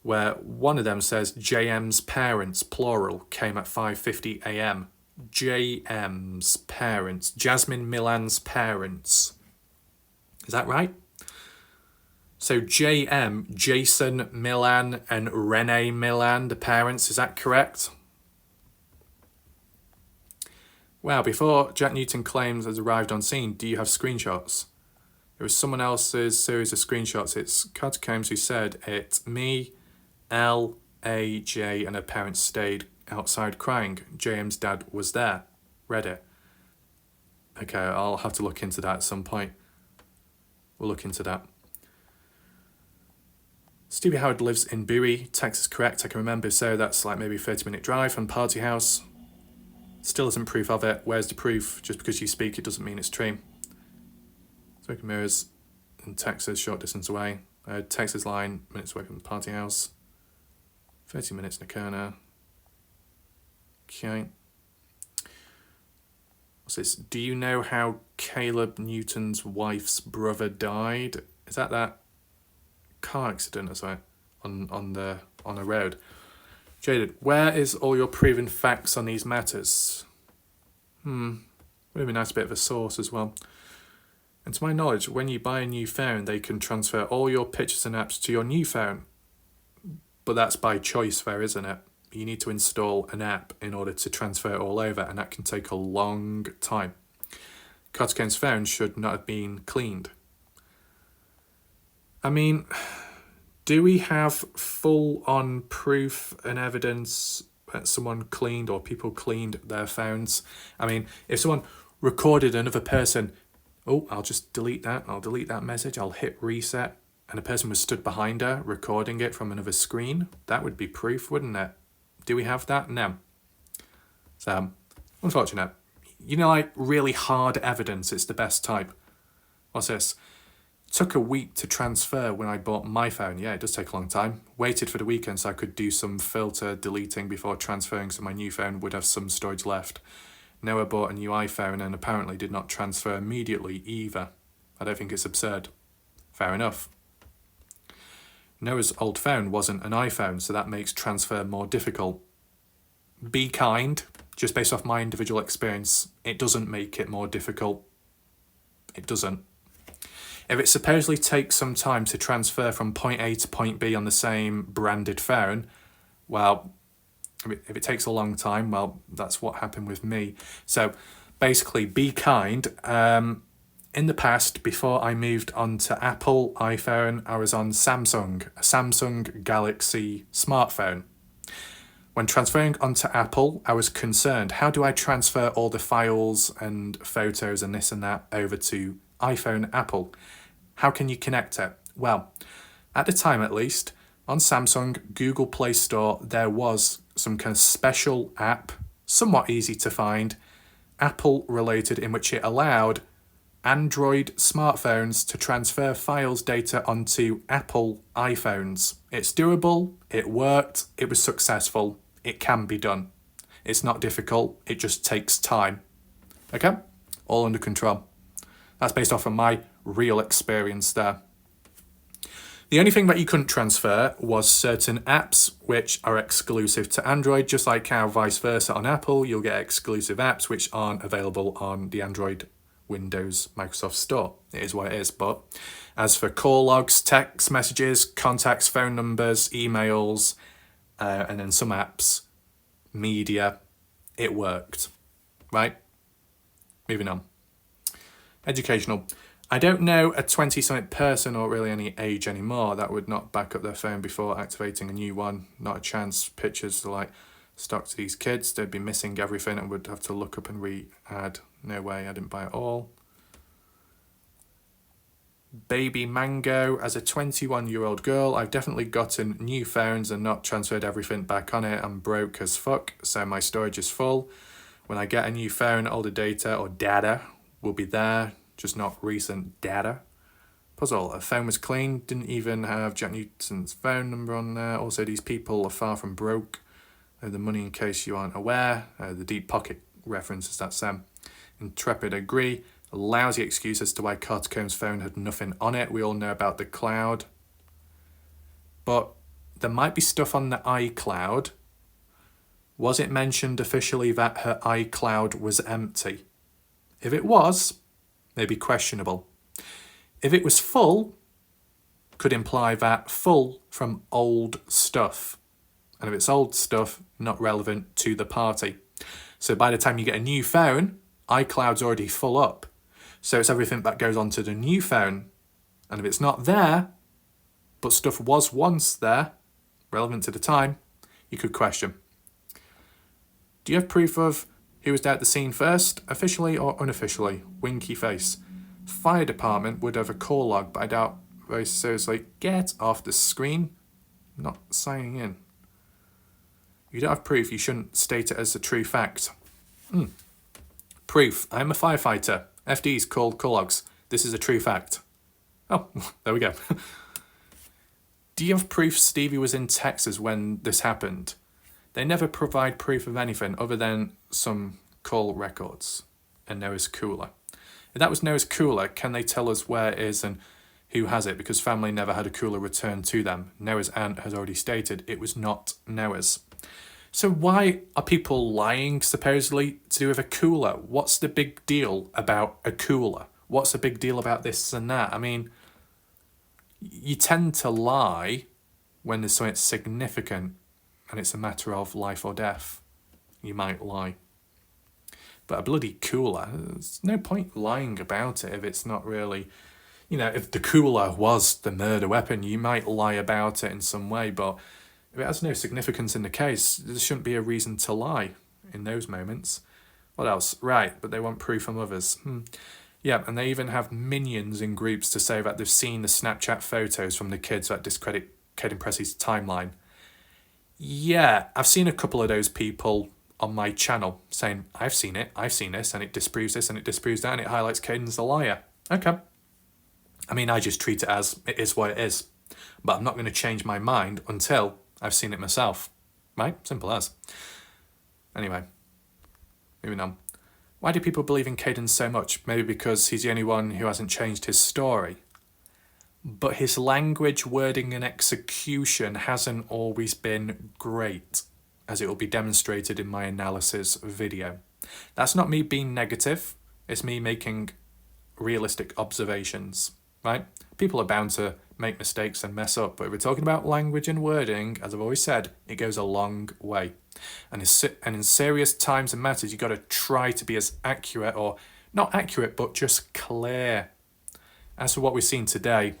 where one of them says JM's parents, plural, came at 5:50 a.m. JM's parents, Jasmine Milan's parents. Is that right? So JM, Jason Milan and Renee Milan, the parents, is that correct? Wow, before Jack Newton claims has arrived on scene, do you have screenshots? It was someone else's series of screenshots. It's Carter Combs who said it. Me, L, A, J and her parents stayed outside crying. JM's dad was there. Read it. Okay, I'll have to look into that at some point. We'll look into that. Stevie Howard lives in Bowie, Texas, correct? I can remember, so that's like maybe a 30-minute drive from Party House. Still isn't proof of it. Where's the proof? Just because you speak, it doesn't mean it's true. Smoking mirrors in Texas, short distance away. Texas line, minutes away from the Party House. 30 minutes in Nakona. Okay. What's this? Do you know how Caleb Newton's wife's brother died? Is that car accident or something on a road? Jaded, where is all your proven facts on these matters? Would have been nice, a bit of a source as well. And to my knowledge, when you buy a new phone, they can transfer all your pictures and apps to your new phone. But that's by choice there, isn't it? You need to install an app in order to transfer it all over, and that can take a long time. Carter Combs' phone should not have been cleaned. I mean, do we have full-on proof and evidence that someone cleaned or people cleaned their phones. I mean, if someone recorded another person, oh, I'll just delete that. I'll delete that message. I'll hit reset. And a person was stood behind her recording it from another screen. That would be proof, wouldn't it? Do we have that? No. So, unfortunate. You know, like really hard evidence, it's the best type. What's this? Took a week to transfer when I bought my phone. Yeah, it does take a long time. Waited for the weekend so I could do some filter deleting before transferring so my new phone would have some storage left. Noah bought a new iPhone and apparently did not transfer immediately either. I don't think it's absurd. Fair enough. Noah's old phone wasn't an iPhone, so that makes transfer more difficult. Be kind. Just based off my individual experience, it doesn't make it more difficult. It doesn't. If it supposedly takes some time to transfer from point A to point B on the same branded phone, well, if it takes a long time, well, that's what happened with me. So basically, be kind. In the past, before I moved on to Apple iPhone, I was on Samsung, a Samsung Galaxy smartphone. When transferring onto Apple, I was concerned, how do I transfer all the files and photos and this and that over to iPhone Apple? How can you connect it? Well, at the time at least, on Samsung Google Play Store, there was some kind of special app, somewhat easy to find, Apple related, in which it allowed Android smartphones to transfer files data onto Apple iPhones. It's doable, it worked, it was successful, it can be done. It's not difficult, it just takes time. Okay? All under control. That's based off of my real experience there. The only thing that you couldn't transfer was certain apps which are exclusive to Android, just like how vice versa on Apple, you'll get exclusive apps which aren't available on the Android Windows Microsoft Store. It is what it is. But as for call logs, text messages, contacts, phone numbers, emails, and then some apps, media, it worked. Right? Moving on. Educational. I don't know a 20-something person or really any age anymore that would not back up their phone before activating a new one. Not a chance. Pictures are like stock to these kids. They'd be missing everything and would have to look up and re-add. No way, I didn't buy it all. Baby Mango. As a 21-year-old girl, I've definitely gotten new phones and not transferred everything back on it. I'm broke as fuck, so my storage is full. When I get a new phone, all the data or data will be there, just not recent data. Puzzle. A phone was clean, didn't even have Jack Newton's phone number on there. Also, these people are far from broke. The money, in case you aren't aware. The deep pocket references that Sam. Intrepid agree. A lousy excuse as to why Carter Combs' phone had nothing on it. We all know about the cloud. But there might be stuff on the iCloud. Was it mentioned officially that her iCloud was empty? If it was, maybe questionable. If it was full, could imply that full from old stuff. And if it's old stuff, not relevant to the party. So by the time you get a new phone, iCloud's already full up. So it's everything that goes onto the new phone. And if it's not there, but stuff was once there, relevant to the time, you could question. Do you have proof of who was there at the scene first, officially or unofficially? Winky face. Fire department would have a call log, but I doubt very seriously. Get off the screen. I'm not signing in. You don't have proof, you shouldn't state it as a true fact. Proof. I'm a firefighter. FD's called call logs. This is a true fact. Oh, there we go. Do you have proof Stevie was in Texas when this happened? They never provide proof of anything other than some call records and Noah's cooler. If that was Noah's cooler, can they tell us where it is and who has it? Because family never had a cooler returned to them. Noah's aunt has already stated it was not Noah's. So why are people lying, supposedly, to do with a cooler? What's the big deal about a cooler? What's the big deal about this and that? I mean, you tend to lie when there's something significant and it's a matter of life or death. You might lie. But a bloody cooler, there's no point lying about it if it's not really... You know, if the cooler was the murder weapon, you might lie about it in some way, but If it has no significance in the case, there shouldn't be a reason to lie in those moments. What else? Right, but they want proof from others. Yeah, and they even have minions in groups to say that they've seen the Snapchat photos from the kids that discredit Caden Pressey's timeline. Yeah, I've seen a couple of those people on my channel saying, I've seen it, I've seen this, and it disproves this, and it disproves that, and it highlights Caden's a liar. Okay. I mean, I just treat it as it is what it is. But I'm not going to change my mind until I've seen it myself. Right? Simple as. Anyway, moving on. Why do people believe in Caden so much? Maybe because he's the only one who hasn't changed his story. But his language, wording and execution hasn't always been great, as it will be demonstrated in my analysis video. That's not me being negative, it's me making realistic observations, right? People are bound to make mistakes and mess up, but if we're talking about language and wording, as I've always said, it goes a long way. And in serious times and matters, you've got to try to be as accurate, or not accurate, but just clear. As for what we've seen today,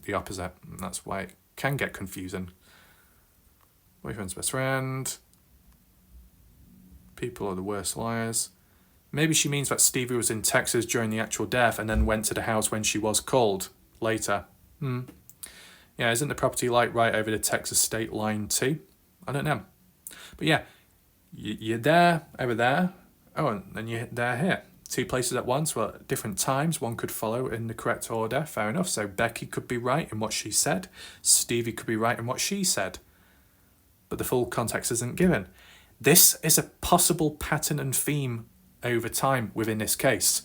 the opposite. And that's why it can get confusing. Boyfriend's best friend. People are the worst liars. Maybe she means that Stevie was in Texas during the actual death and then went to the house when she was called later. Yeah, isn't the property like right over the Texas state line too? I don't know. But yeah, you're there, over there. Oh, and then you're there, here. Two places at once, well, at different times. One could follow in the correct order, fair enough. So Becky could be right in what she said. Stevie could be right in what she said. But the full context isn't given. This is a possible pattern and theme over time within this case.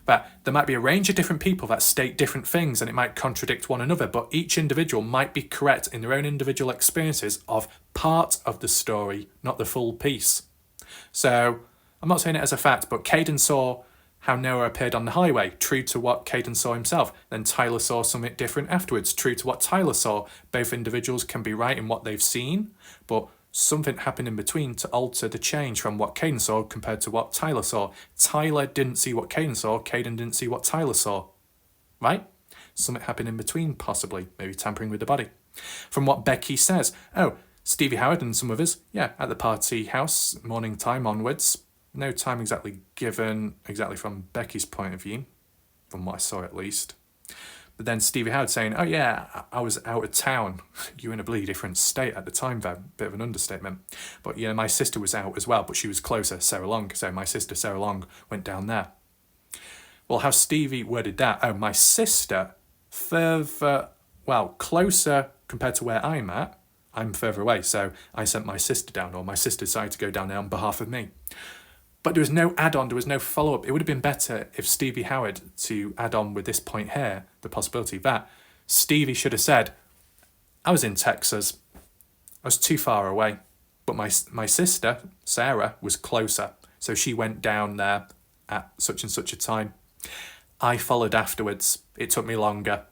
But there might be a range of different people that state different things and it might contradict one another, but each individual might be correct in their own individual experiences of part of the story, not the full piece. So I'm not saying it as a fact, but Caden saw how Noah appeared on the highway, true to what Caden saw himself. Then Tyler saw something different afterwards, true to what Tyler saw. Both individuals can be right in what they've seen, but something happened in between to alter the change from what Caden saw compared to what Tyler saw. Tyler didn't see what Caden saw, Caden didn't see what Tyler saw. Right? Something happened in between, possibly, maybe tampering with the body. From what Becky says, oh, Stevie Howard and some others, yeah, at the party house, morning time onwards. No time exactly given, exactly from Becky's point of view, from what I saw at least. But then Stevie Howard saying, oh yeah, I was out of town. You were in a bloody different state at the time, though. Bit of an understatement. But yeah, my sister was out as well, but she was closer, Sarah Long. So my sister, Sarah Long, went down there. Well, how Stevie worded that, oh, my sister, further, well, closer compared to where I'm at. I'm further away, so I sent my sister down, or my sister decided to go down there on behalf of me. But there was no add-on, there was no follow-up. It would have been better if Stevie Howard, to add on with this point here, the possibility that Stevie should have said, I was in Texas, I was too far away, but my sister, Sarah, was closer, so she went down there at such and such a time. I followed afterwards. It took me longer.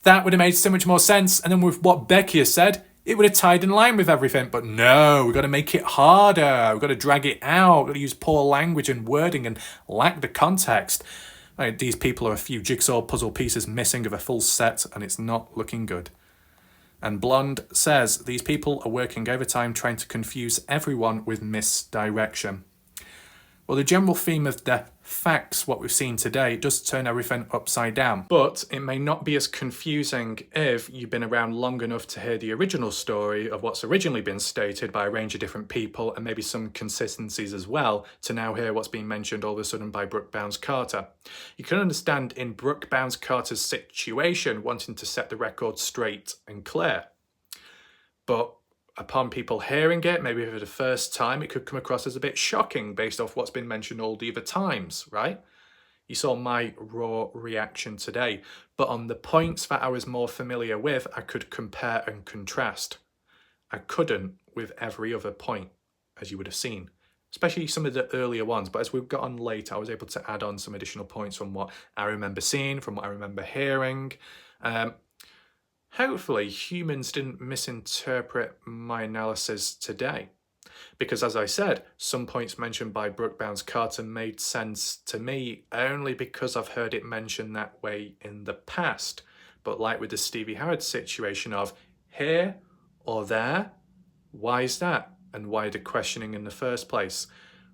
That would have made so much more sense, and then with what Becky has said, it would have tied in line with everything. But no, we've got to make it harder. We've got to drag it out. We've got to use poor language and wording and lack the context. Right, these people are a few jigsaw puzzle pieces missing of a full set, and it's not looking good. And Blonde says, these people are working overtime trying to confuse everyone with misdirection. Well, the general theme of the facts, what we've seen today, does turn everything upside down. But it may not be as confusing if you've been around long enough to hear the original story of what's originally been stated by a range of different people, and maybe some consistencies as well, to now hear what's being mentioned all of a sudden by Brooke Bounds Carter. You can understand in Brooke Bounds Carter's situation wanting to set the record straight and clear. But upon people hearing it, maybe for the first time, it could come across as a bit shocking based off what's been mentioned all the other times, right? You saw my raw reaction today, but on the points that I was more familiar with, I could compare and contrast. I couldn't with every other point, as you would have seen, especially some of the earlier ones. But as we've got on later, I was able to add on some additional points from what I remember seeing, from what I remember hearing. Hopefully humans didn't misinterpret my analysis today, because as I said, some points mentioned by Brooke Bounds Carter made sense to me only because I've heard it mentioned that way in the past. But like with the Stevie Howard situation of here or there? Why is that? And why the questioning in the first place?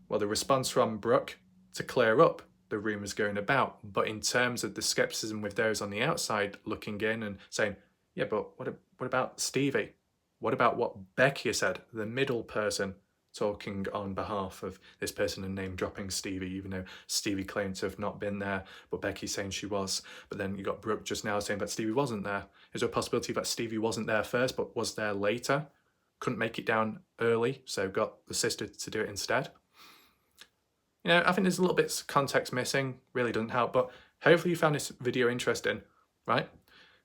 Well, the response from Brooke to clear up the rumours going about, but in terms of the scepticism with those on the outside looking in and saying, yeah, but what about Stevie? What about what Becky said, the middle person talking on behalf of this person and name dropping Stevie, even though Stevie claimed to have not been there, but Becky's saying she was. But then you got Brooke just now saying that Stevie wasn't there. Is there a possibility that Stevie wasn't there first, but was there later? Couldn't make it down early, so got the sister to do it instead. You know, I think there's a little bit of context missing, really doesn't help, but hopefully you found this video interesting, right?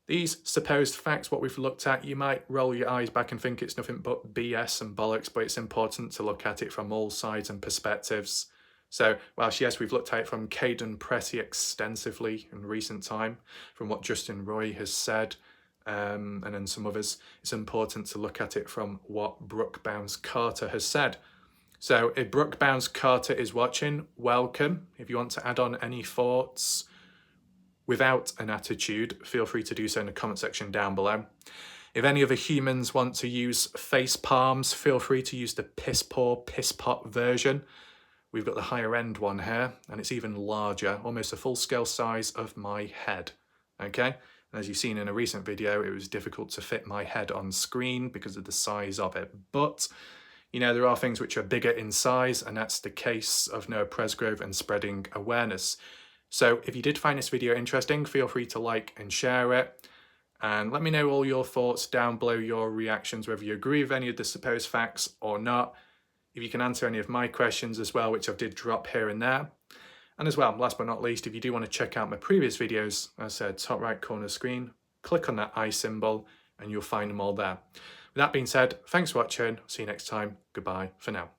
These supposed facts, what we've looked at, you might roll your eyes back and think it's nothing but BS and bollocks, but it's important to look at it from all sides and perspectives. So, whilst yes, we've looked at it from Caden Pressey extensively in recent time, from what Justin Roy has said, and then some others, it's important to look at it from what Brooke Bounds Carter has said. So if Brooke Bounds Carter is watching, welcome. If you want to add on any thoughts without an attitude, feel free to do so in the comment section down below. If any other humans want to use face palms, feel free to use the piss poor, piss pot version. We've got the higher end one here, and it's even larger, almost a full scale size of my head, okay? And as you've seen in a recent video, it was difficult to fit my head on screen because of the size of it. But, you know, there are things which are bigger in size, and that's the case of Noah Presgrove and spreading awareness. So if you did find this video interesting, feel free to like and share it. And let me know all your thoughts down below, your reactions, whether you agree with any of the supposed facts or not. If you can answer any of my questions as well, which I did drop here and there. And as well, last but not least, if you do want to check out my previous videos, as I said, top right corner of the screen, click on that eye symbol and you'll find them all there. With that being said, thanks for watching. See you next time. Goodbye for now.